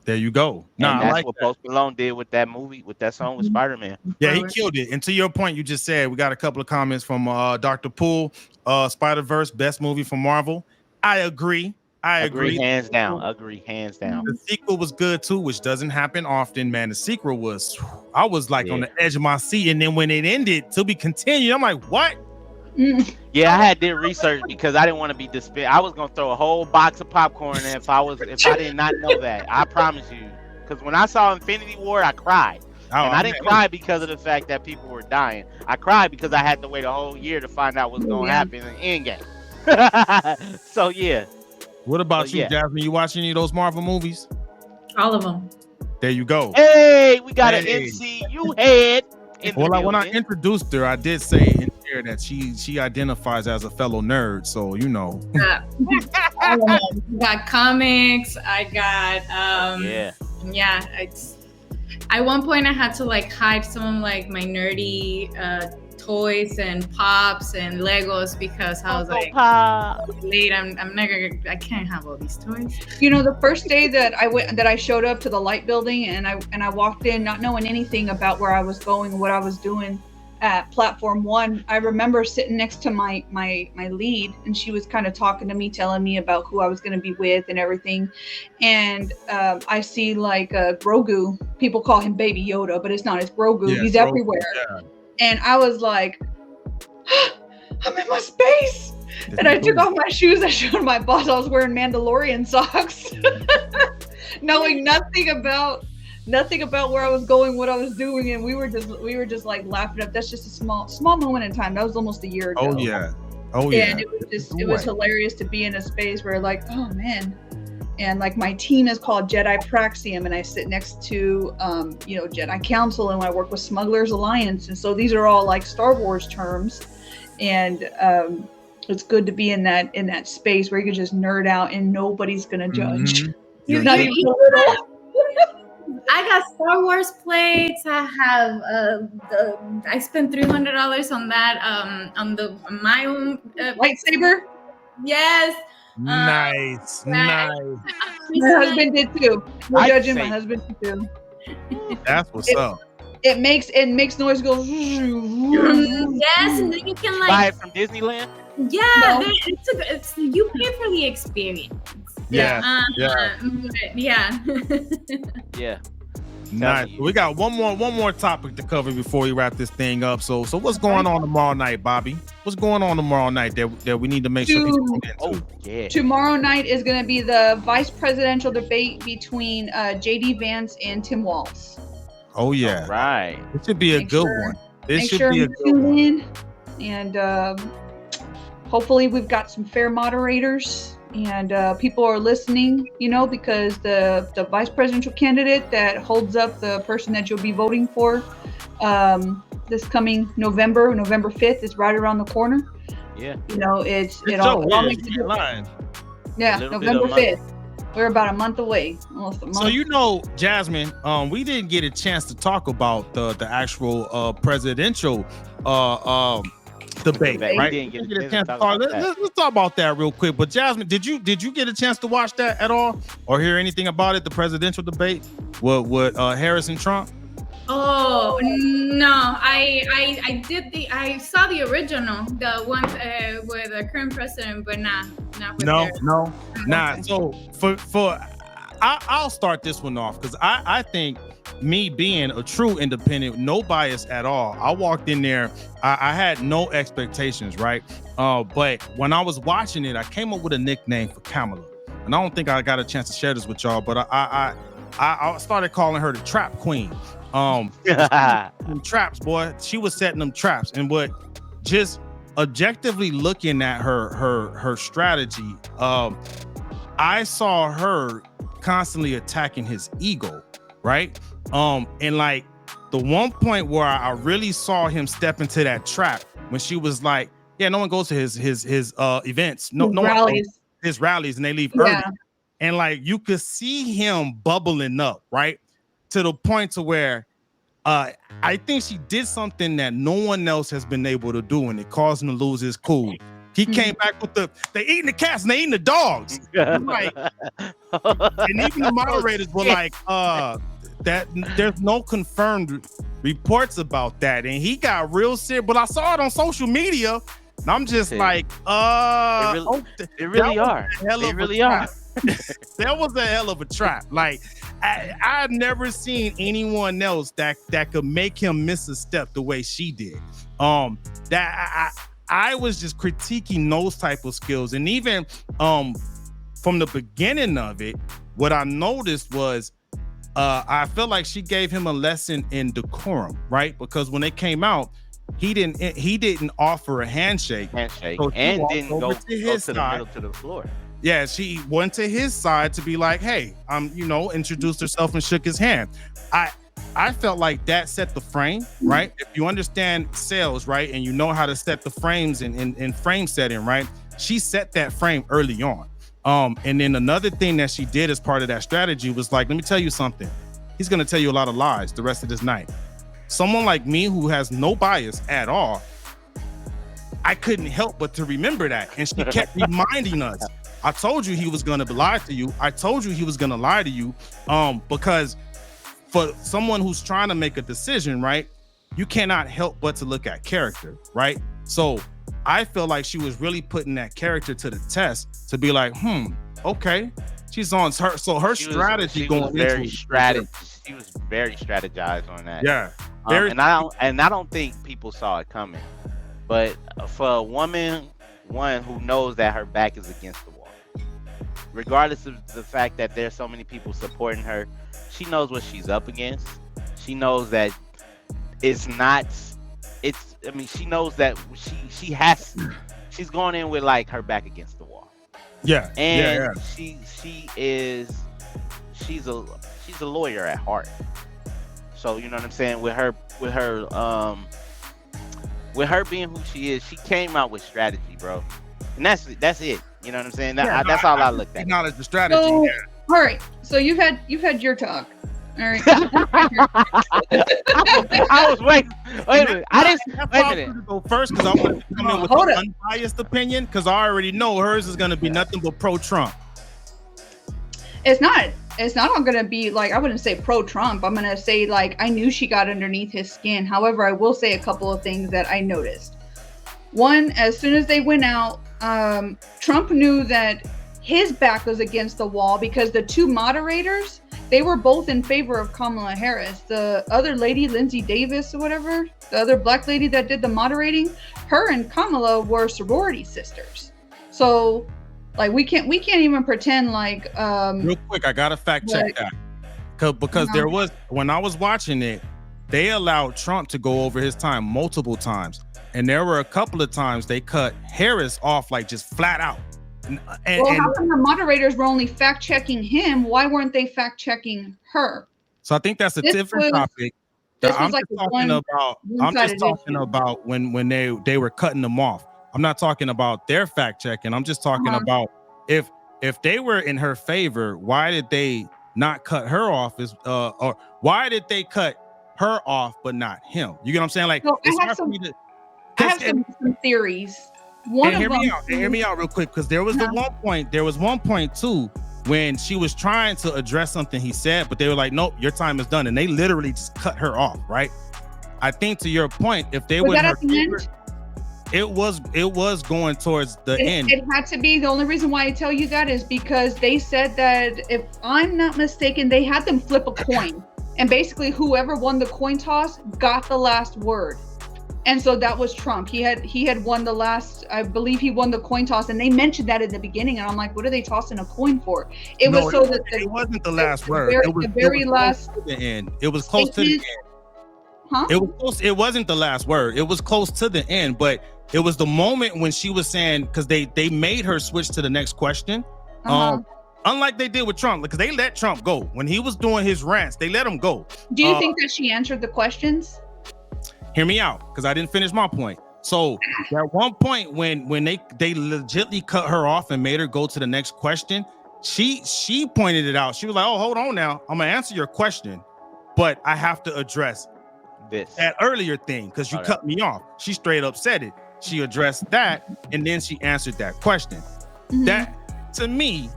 There you go. And that's what Post Malone did with that movie, with that song with Spider-Man. Yeah, he killed it. And to your point, you just said, we got a couple of comments from Dr. Poole. Spider-Verse, best movie from Marvel. I agree. I agree. Hands down. Agree, hands down. The sequel was good too, which doesn't happen often, man. The sequel was, I was like on the edge of my seat, and then when it ended, to be continued, I'm like, what? Yeah, I had did research because I didn't want to be despaired. I was gonna throw a whole box of popcorn in if I did not know that. I promise you. Because when I saw Infinity War, I cried. And I didn't cry because of the fact that people were dying. I cried because I had to wait a whole year to find out what's going to happen in Endgame. So yeah. What about you, Jasmin? You watch any of those Marvel movies? All of them. There you go. Hey, we got an MCU head. Well, when I introduced her, I did say in here that she identifies as a fellow nerd, so you know. I got comics. I got at one point I had to like hide some of like my nerdy toys and pops and Legos because I was like, late. I can't have all these toys. You know, the first day that I showed up to the light building and I walked in not knowing anything about where I was going, what I was doing at platform 1, I remember sitting next to my lead, and she was kind of talking to me, telling me about who I was going to be with and everything. And I see like Grogu. People call him Baby Yoda, but it's not. It's Grogu. Yeah, he's everywhere. Yeah. And I was like, I'm in my space. And I took off my shoes. I showed my boss I was wearing Mandalorian socks, knowing nothing about where I was going, what I was doing, and we were just like laughing up. That's just a small moment in time. That was almost a year ago. Oh yeah. And it was hilarious to be in a space where like, oh man. And like my team is called Jedi Praxium, and I sit next to Jedi Council, and I work with Smugglers Alliance, and so these are all like Star Wars terms, and it's good to be in that space where you can just nerd out and nobody's gonna judge. You're not even a little. I got Star Wars plates. I have I spent $300 on that on my own lightsaber. Yes. Nice. My husband did too. No judging. My husband did too. That's what's up. It makes noise go. Yes, and then you can like buy it from Disneyland. Yeah, no. It's you pay for the experience. Yeah. Yeah. Nice. We got one more topic to cover before we wrap this thing up. So what's going on tomorrow night, Bobby? What's going on tomorrow night that we need to make sure people come into? Tomorrow night is going to be the vice presidential debate between JD Vance and Tim Walz. Oh yeah. All right. It should be a good one. It should be a good one. And hopefully we've got some fair moderators. And people are listening, because the vice presidential candidate that holds up the person that you'll be voting for this coming November 5th is right around the corner. Yeah. Yeah, November 5th. We're about a month away. Almost a month. So Jasmin, we didn't get a chance to talk about the actual presidential debate, right? Let's talk about that real quick. But Jasmin, did you get a chance to watch that at all, or hear anything about it? The presidential debate with Harris and Trump? Oh no, I saw the original, the one with the current president, but not with Harris. So I'll start this one off because I think, me being a true independent, no bias at all, I walked in there, I had no expectations, right? But when I was watching it, I came up with a nickname for Kamala, and I don't think I got a chance to share this with y'all, but I started calling her the Trap Queen. Traps, boy. She was setting them traps, and what just objectively looking at her strategy, I saw her constantly attacking his ego, right? And like the one point where I really saw him step into that trap when she was like, yeah, no one goes to his events, no rallies. His rallies, and they leave early. And like you could see him bubbling up, right? To the point to where I think she did something that no one else has been able to do, and it caused him to lose his cool. He came back with they eating the cats and they eating the dogs. Like, and even the moderators were like, that there's no confirmed reports about that. And he got real serious, but I saw it on social media And I'm just Okay. like, They really are. They really are. That was a hell of a trap. Like I've never seen anyone else that could make him miss a step the way she did. That I was just critiquing those type of skills, and even from the beginning of it, what I noticed was I felt like she gave him a lesson in decorum, right? Because when they came out, he didn't offer a handshake, so and didn't go to the middle to the floor. Yeah, she went to his side to be like, hey, introduced herself and shook his hand. I felt like that set the frame, right? If you understand sales, right, and you know how to set the frames in frame setting, right? She set that frame early on. And then another thing that she did as part of that strategy was like, let me tell you something. He's gonna tell you a lot of lies the rest of this night. Someone like me who has no bias at all, I couldn't help but to remember that. And she kept reminding us, I told you he was gonna lie to you. I told you he was gonna lie to you. Because for someone who's trying to make a decision, right, you cannot help but to look at character, right? So I feel like she was really putting that character to the test to be like, okay, she's on her. So her strategy she going was very into she was very strategized on that. Yeah. And I don't think people saw it coming. But for a woman, one who knows that her back is against the wall, regardless of the fact that there's so many people supporting her, she knows what she's up against. She knows that she knows that she's going in with like her back against the wall. Yeah. And she's a lawyer at heart. So you know what I'm saying? With her being who she is, she came out with strategy, bro. And that's it. You know what I'm saying? That's all I looked at. Acknowledge the strategy. So, all right. So you've had your talk. All right. I was waiting. Wait a minute. I didn't go first because I wanted to come in with an unbiased opinion because I already know hers is going to be nothing but pro-Trump. It's not all going to be like, I wouldn't say pro-Trump. I'm going to say like, I knew she got underneath his skin. However, I will say a couple of things that I noticed. One, as soon as they went out, Trump knew that his back was against the wall because the two moderators, they were both in favor of Kamala Harris. The other lady, Lindsay Davis or whatever, the other black lady that did the moderating, her and Kamala were sorority sisters. So like we can't even pretend like real quick, I gotta fact check that. Because there was, when I was watching it, they allowed Trump to go over his time multiple times. And there were a couple of times they cut Harris off like just flat out. How come the moderators were only fact-checking him? Why weren't they fact-checking her? So I think that's a different topic. I'm just talking about when they were cutting them off. I'm not talking about their fact-checking. I'm just talking about if they were in her favor, why did they not cut her off? Or why did they cut her off but not him? You get what I'm saying? Like, I have some theories. Hear me out real quick, because there was one point too when she was trying to address something he said, but they were like, nope, your time is done, and they literally just cut her off, right? I think to your point, if they were in her favor, it was going towards the end. It had to be. The only reason why I tell you that is because they said that, if I'm not mistaken, they had them flip a coin, and basically whoever won the coin toss got the last word. And so that was Trump. He had won the last, I believe he won the coin toss, and they mentioned that in the beginning. And I'm like, what are they tossing a coin for? It wasn't the last word. It was close to the end. It was close to the end. Huh? It was close. It wasn't the last word. It was close to the end, but it was the moment when she was saying, because they made her switch to the next question. Unlike they did with Trump, because they let Trump go when he was doing his rants. They let him go. Do you think that she answered the questions? Hear me out, because I didn't finish my point. So at one point when they legitly cut her off and made her go to the next question, she pointed it out. She was like, oh, hold on now. I'm gonna answer your question, but I have to address that earlier thing because you cut me off. She straight up said it. She addressed that, and then she answered that question. Mm-hmm. That, to me,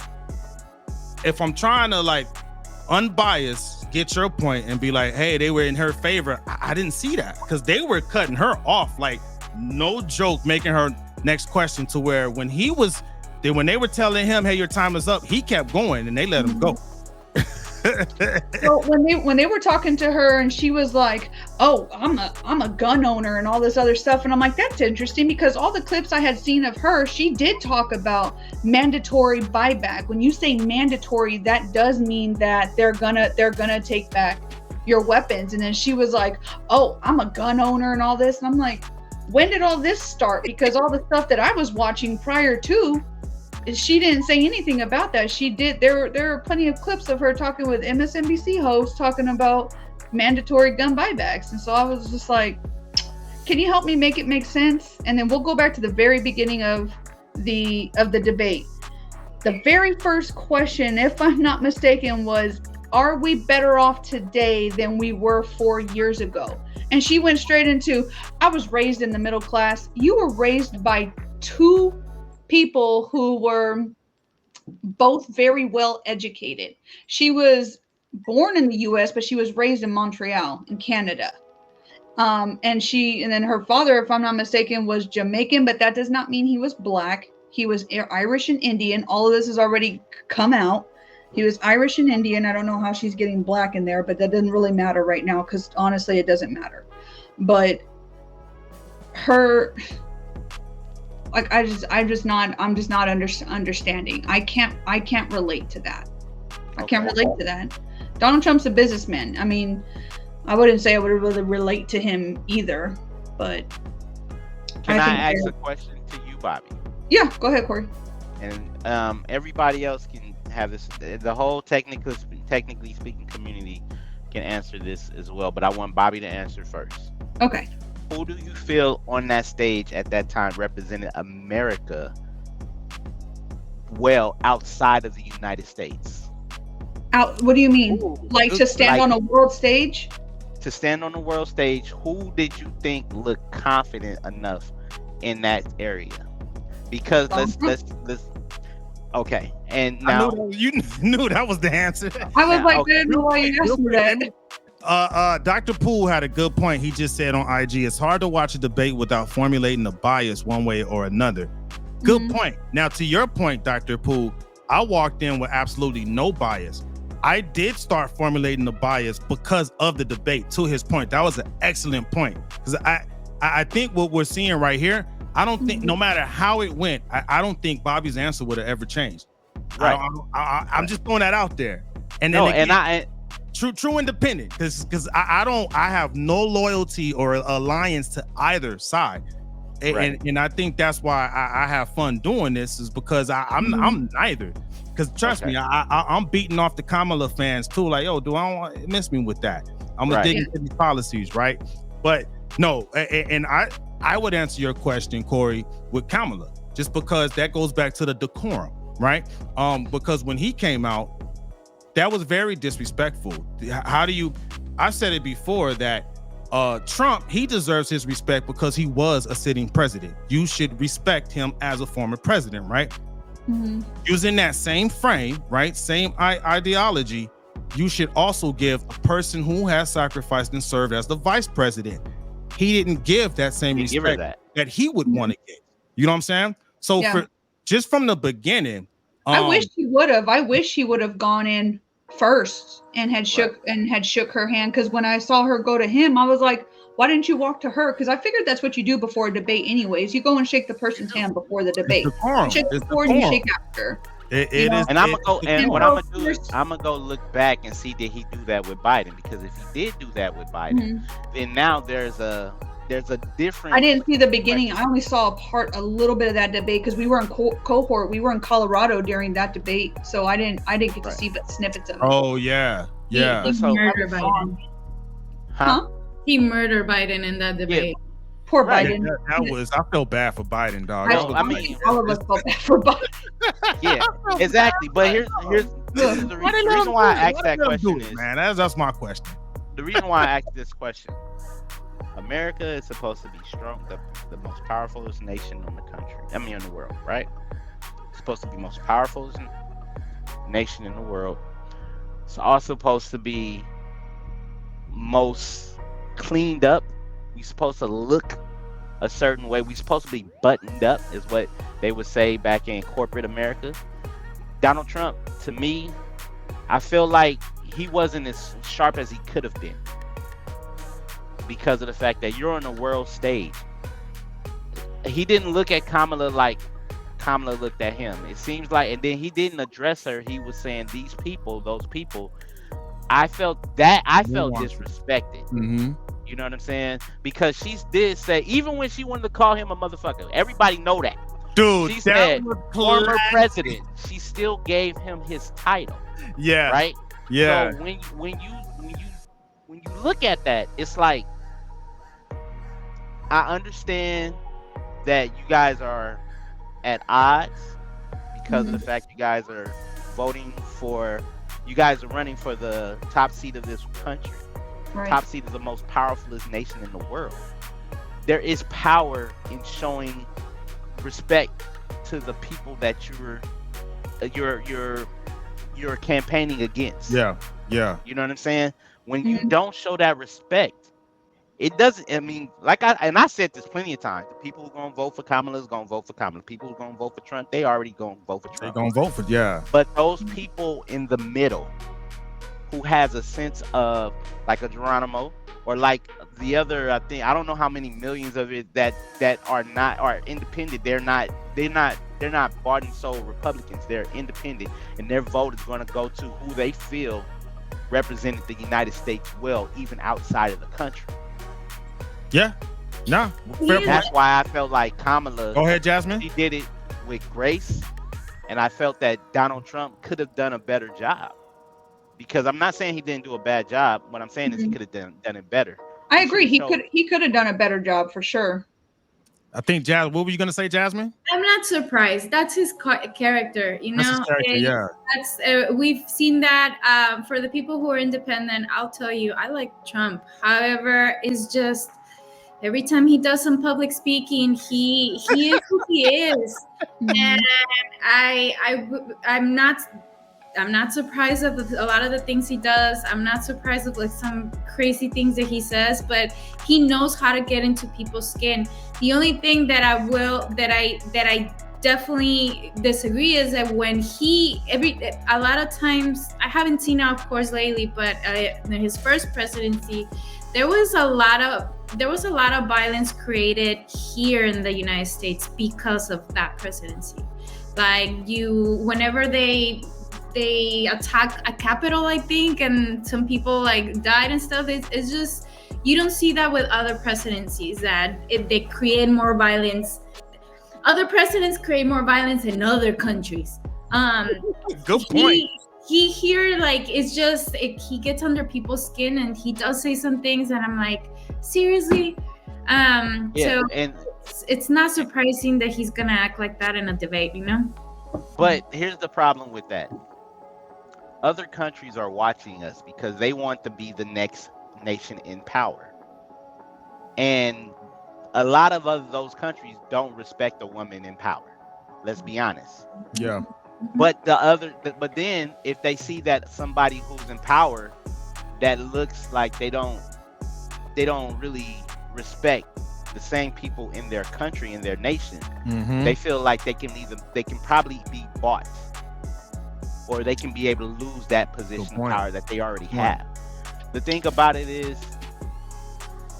if I'm trying to like unbiased get your point and be like, hey, they were in her favor, I didn't see that, because they were cutting her off, like, no joke, making her next question to where when they were telling him, hey, your time is up, he kept going and they let him go. So when they were talking to her and she was like, oh, I'm a gun owner and all this other stuff, and I'm like, that's interesting, because all the clips I had seen of her, she did talk about mandatory buyback. When you say mandatory, that does mean that they're gonna take back your weapons. And then she was like, oh, I'm a gun owner and all this, and I'm like, when did all this start? Because all the stuff that I was watching prior to, she didn't say anything about that. She did. There are plenty of clips of her talking with MSNBC hosts talking about mandatory gun buybacks. And so I was just like, can you help me make it make sense? And then we'll go back to the very beginning of the debate. The very first question, if I'm not mistaken, was, are we better off today than we were 4 years ago? And she went straight into, I was raised in the middle class. You were raised by two people who were both very well educated. She was born in the US, but she was raised in Montreal in Canada. And then her father, if I'm not mistaken, was Jamaican, but that does not mean he was black. He was Irish and Indian. All of this has already come out. He was Irish and Indian. I don't know how she's getting black in there, but that doesn't really matter right now, because honestly, it doesn't matter. But her, like, I'm just not understanding. I can't relate to that. I can't relate to that. Donald Trump's a businessman. I mean, I wouldn't say I would really relate to him either, but. Can I ask a question to you, Bobby? Yeah, go ahead, Corey. And everybody else can have this. The whole technically speaking community can answer this as well, but I want Bobby to answer first. Okay. Who do you feel on that stage at that time represented America well outside of the United States? What do you mean? Like to stand on a world stage? To stand on the world stage, who did you think looked confident enough in that area? Because let's okay. And now you knew that was the answer. I was like, I didn't know why you asked me that. Dr. Poole had a good point. He just said on IG, it's hard to watch a debate without formulating a bias one way or another. Good point. Now, to your point, Dr. Poole, I walked in with absolutely no bias. I did start formulating the bias because of the debate. To his point, that was an excellent point. Because I think what we're seeing right here, I don't think, no matter how it went, I don't think Bobby's answer would have ever changed. Right. I'm just throwing that out there. And then true independent, because I have no loyalty or alliance to either side. And I think that's why I have fun doing this, is because I'm neither. Because trust me, I'm beating off the Kamala fans too. Like, yo, do I don't want miss me with that? I'm gonna dig into these policies, right? But no, and I would answer your question, Corey, with Kamala, just because that goes back to the decorum, right? Because when he came out, that was very disrespectful. I said it before that Trump, he deserves his respect because he was a sitting president. You should respect him as a former president, right? Using that same frame, right? Same ideology, you should also give a person who has sacrificed and served as the vice president. He didn't give that same respect that he would want to give. You know what I'm saying? So just from the beginning, I wish he would have. I wish he would have gone in first and had shook her hand. Because when I saw her go to him, I was like, why didn't you walk to her? Because I figured that's what you do before a debate anyways. You go and shake the person's hand before the debate. You shake before and you shake after. It is. And I'm gonna go. And what I'm gonna do is I'm gonna go look back and see, did he do that with Biden? Because if he did do that with Biden, then now there's a different. I didn't see the beginning. I only saw a little bit of that debate because we were in cohort. We were in Colorado during that debate, so I didn't get to see but snippets of it. Oh yeah. He murdered Biden. Huh? He murdered Biden in that debate. Yeah. Poor Biden. That was. I felt bad for Biden, dog. I mean, all of us felt bad for Biden. Yeah, exactly. But here's the reason why I asked that question is, man, that's my question. The reason why I asked this question: America is supposed to be strong, the most powerful nation in the country. I mean, in the world, right? It's supposed to be most powerful nation in the world. It's also supposed to be most cleaned up. We're supposed to look a certain way. We supposed to be buttoned up, is what they would say back in corporate America. Donald Trump, to me, I feel like he wasn't as sharp as he could have been because of the fact that you're on the world stage. He didn't look at Kamala like Kamala looked at him. It seems like, and then he didn't address her. He was saying these people, those people. I felt disrespected. Mm-hmm. You know what I'm saying? Because she did say, even when she wanted to call him a motherfucker, everybody know that. Dude, she said former president. She still gave him his title. Yeah. Right. Yeah. So when you look at that, it's like, I understand that you guys are at odds because of the fact you guys are running for the top seat of this country. Right. Top seat is the most powerfulest nation in the world. There is power in showing respect to the people that you're campaigning against. Yeah. You know what I'm saying? When you don't show that respect, it doesn't. I mean, I said this plenty of times. The people who gonna vote for Kamala is gonna vote for Kamala. People who gonna vote for Trump, they already gonna vote for Trump. They gonna vote for But those people in the middle, who has a sense of, like a Geronimo, or like the other, I don't know how many millions of it that are independent. They're not bought and sold Republicans. They're independent, and their vote is going to go to who they feel represented the United States well, even outside of the country. Yeah. No. That's why I felt like Kamala. Go ahead, Jasmin. She did it with grace, and I felt that Donald Trump could have done a better job. Because I'm not saying he didn't do a bad job. What I'm saying is he could have done it better. I agree. He could have done a better job for sure. I think what were you gonna say, Jasmin? I'm not surprised. That's his character, you know. That's his character, yeah. That's we've seen that. For the people who are independent, I'll tell you, I like Trump. However, it's just every time he does some public speaking, he is who he is, and I'm not surprised of a lot of the things he does. I'm not surprised of like some crazy things that he says, but he knows how to get into people's skin. The only thing that I definitely disagree is that when a lot of times, I haven't seen it of course lately, but in his first presidency, there was a lot of violence created here in the United States because of that presidency. Like whenever they attacked a Capitol, I think, and some people like died and stuff. It's just, you don't see that with other presidencies, that if they create more violence, other presidents create more violence in other countries. Good point. He here, like, it's just he gets under people's skin, and he does say some things, and I'm like, seriously. So it's not surprising that he's gonna act like that in a debate, you know. But here's the problem with that. Other countries are watching us because they want to be the next nation in power. And a lot of those countries don't respect a woman in power. Let's be honest. Yeah. But then if they see that somebody who's in power that looks like they don't really respect the same people in their country, in their nation, they feel like they can probably be bought, or they can be able to lose that position of power that they already have. The thing about it is,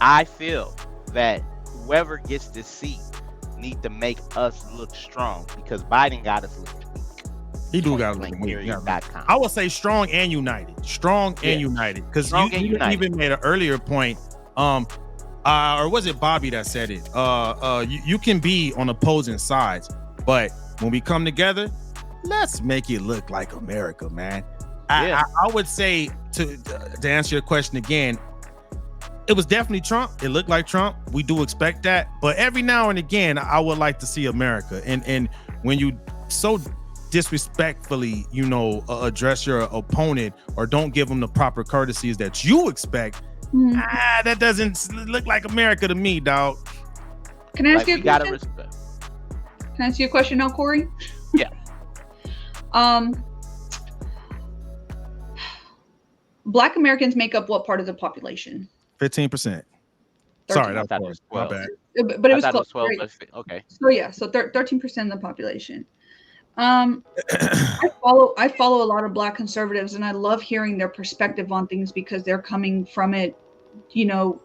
I feel that whoever gets this seat need to make us look strong, because Biden got us looking weak. He do got us looking weak. I would say strong and united. And united. Because you even made an earlier point. Or was it Bobby that said it? You can be on opposing sides, but when we come together, let's make it look like America, man. I would say, to answer your question again, it was definitely Trump. It looked like Trump. We do expect that, but every now and again, I would like to see America. And when you so disrespectfully, address your opponent, or don't give them the proper courtesies that you expect, that doesn't look like America to me, dog. Can I ask you a question? Can I ask you a question now, Corey? Yeah. Black Americans make up what part of the population? 15%. Sorry, I that thought it was was my 12. bad. But it I was thought it close. was 12, Right? but okay. So yeah, so 13% of the population. I follow a lot of Black conservatives, and I love hearing their perspective on things because they're coming from it, you know,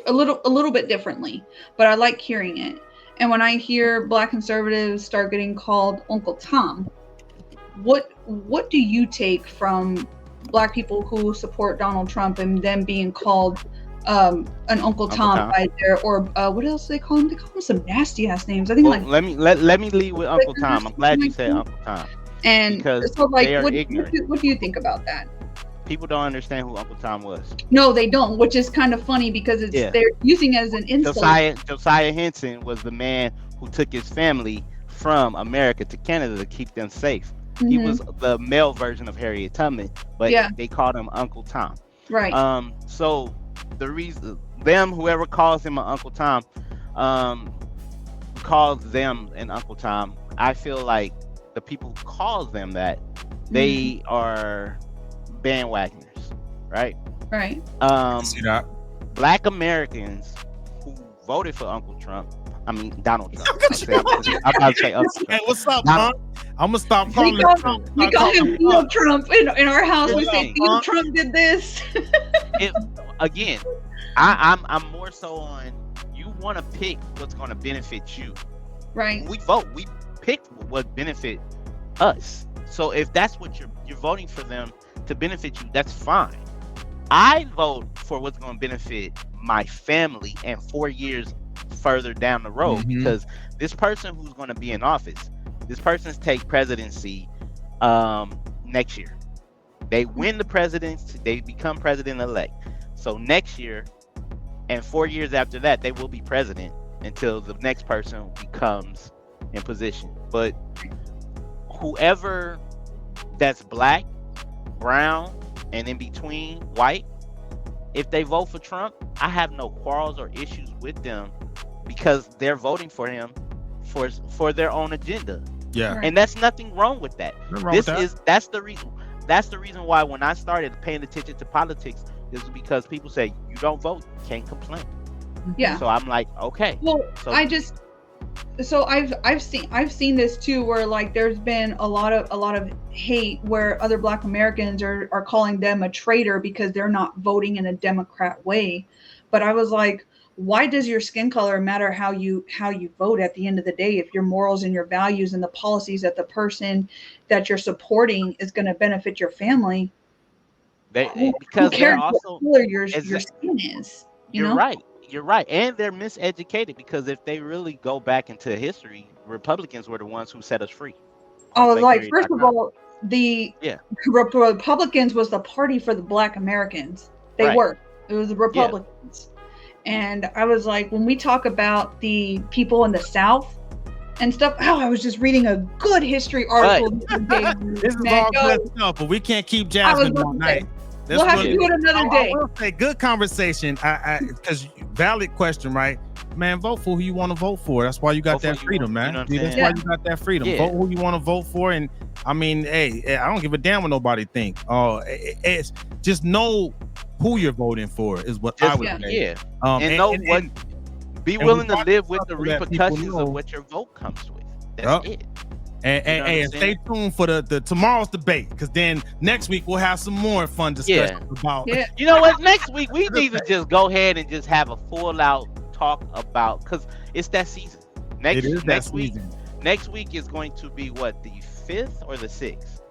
a little bit differently. But I like hearing it. And when I hear Black conservatives start getting called Uncle Tom, what do you take from Black people who support Donald Trump and them being called an Uncle Tom by their, or what else do they call him? They call him some nasty ass names. I think Well, let me lead with Uncle Tom. I'm glad you said Uncle Tom. And because so, like, they are what ignorant. do you think about that? People don't understand who Uncle Tom was. No, they don't, which is kind of funny because they're using it as an insult. Josiah Henson was the man who took his family from America to Canada to keep them safe. Mm-hmm. He was the male version of Harriet Tubman, but they called him Uncle Tom. Right. So the reason whoever calls him an Uncle Tom, calls them an Uncle Tom, I feel like the people who calls them that, they are bandwagoners, right? Right. See that? Black Americans who voted for Donald Trump. I'm about to say Uncle Trump. Hey, what's up, man? I'm gonna stop calling him. We call him Theo Trump in our house. We say Theo Trump did this. Again, I'm more so on, you want to pick what's going to benefit you. Right. When we vote, we pick what benefit us. So if that's what you're voting for them to benefit you, that's fine. I vote for what's going to benefit my family and 4 years further down the road, because this person who's going to be in office, this person's take presidency next year. They win the presidency, they become president-elect. So next year and 4 years after that, they will be president until the next person becomes in position. But whoever that's black, brown, and in between white, if they vote for Trump, I have no quarrels or issues with them because they're voting for him for their own agenda. Yeah. And that's nothing wrong with that. That's the reason why when I started paying attention to politics, is because people say you don't vote, you can't complain. Yeah. So I'm like, okay. Well, I've seen this too, where like there's been a lot of hate where other Black Americans are calling them a traitor because they're not voting in a Democrat way. But I was like, why does your skin color matter how you vote at the end of the day if your morals and your values and the policies that the person that you're supporting is going to benefit your family? Because they're also what color your skin is. You're right. And they're miseducated, because if they really go back into history, Republicans were the ones who set us free. Oh, like, first of all, the Republicans was the party for the Black Americans. They were. It was the Republicans. Yeah. And I was like, when we talk about the people in the South and stuff, I was just reading a good history article. This is all good stuff, but we can't keep Jasmin all night. We'll have to do it another day. I will say, good conversation. Because valid question, right? Man, vote for who you want to vote for. That's why you got that freedom, man. That's why you got that freedom. Vote who you want to vote for. And I mean, hey, I don't give a damn what nobody think. It's just know who you're voting for is what I would say. Be willing to live with the repercussions of what your vote comes with. That's it. And stay tuned for the tomorrow's debate, because then next week we'll have some more fun discussions about. Yeah. You know what? Next week we need to just go ahead and just have a full out talk about, because it's that season. Next week is going to be what, the 5th or the 6th?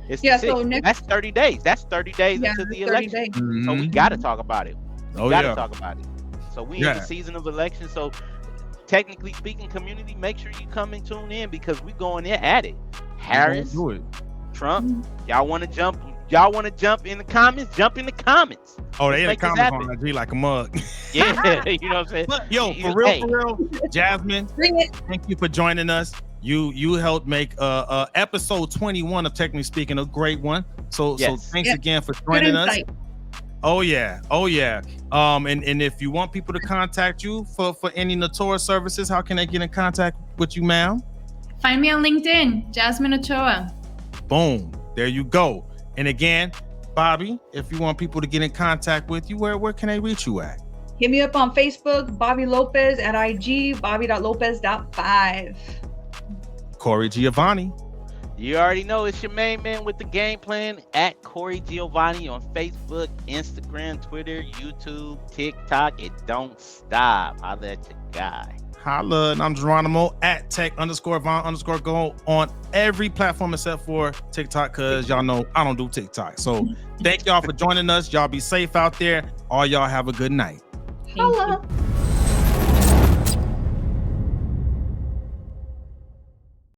It's the 6th. So that's 30 days. That's 30 days into the election. So we got to talk about it. Talk about it. So we in the season of elections. So technically speaking, community, make sure you come and tune in, because we're going in at it. Harris, Trump, y'all want to jump in the comments? Jump in the comments. Oh, they in the comments on IG like a mug. Yeah, you know what I'm saying? But, yo, for real, Jasmin, thank you for joining us. You helped make episode 21 of Technically Speaking a great one. So thanks again for joining us. Oh yeah. And if you want people to contact you for any Natura services, how can they get in contact with you, ma'am? Find me on LinkedIn, Jasmin Ochoa. Boom. There you go. And again, Bobby, if you want people to get in contact with you, where can they reach you at? Hit me up on Facebook, Bobby Lopez, at IG, Bobby.Lopez.5. Corey Giovanni. You already know it's your main man with the game plan at Corey Giovanni on Facebook, Instagram, Twitter, YouTube, TikTok. It don't stop. Holla at your guy. Holla, and I'm Geronimo at tech_Von_go on every platform except for TikTok, because y'all know I don't do TikTok. So thank y'all for joining us. Y'all be safe out there. All y'all have a good night. Holla.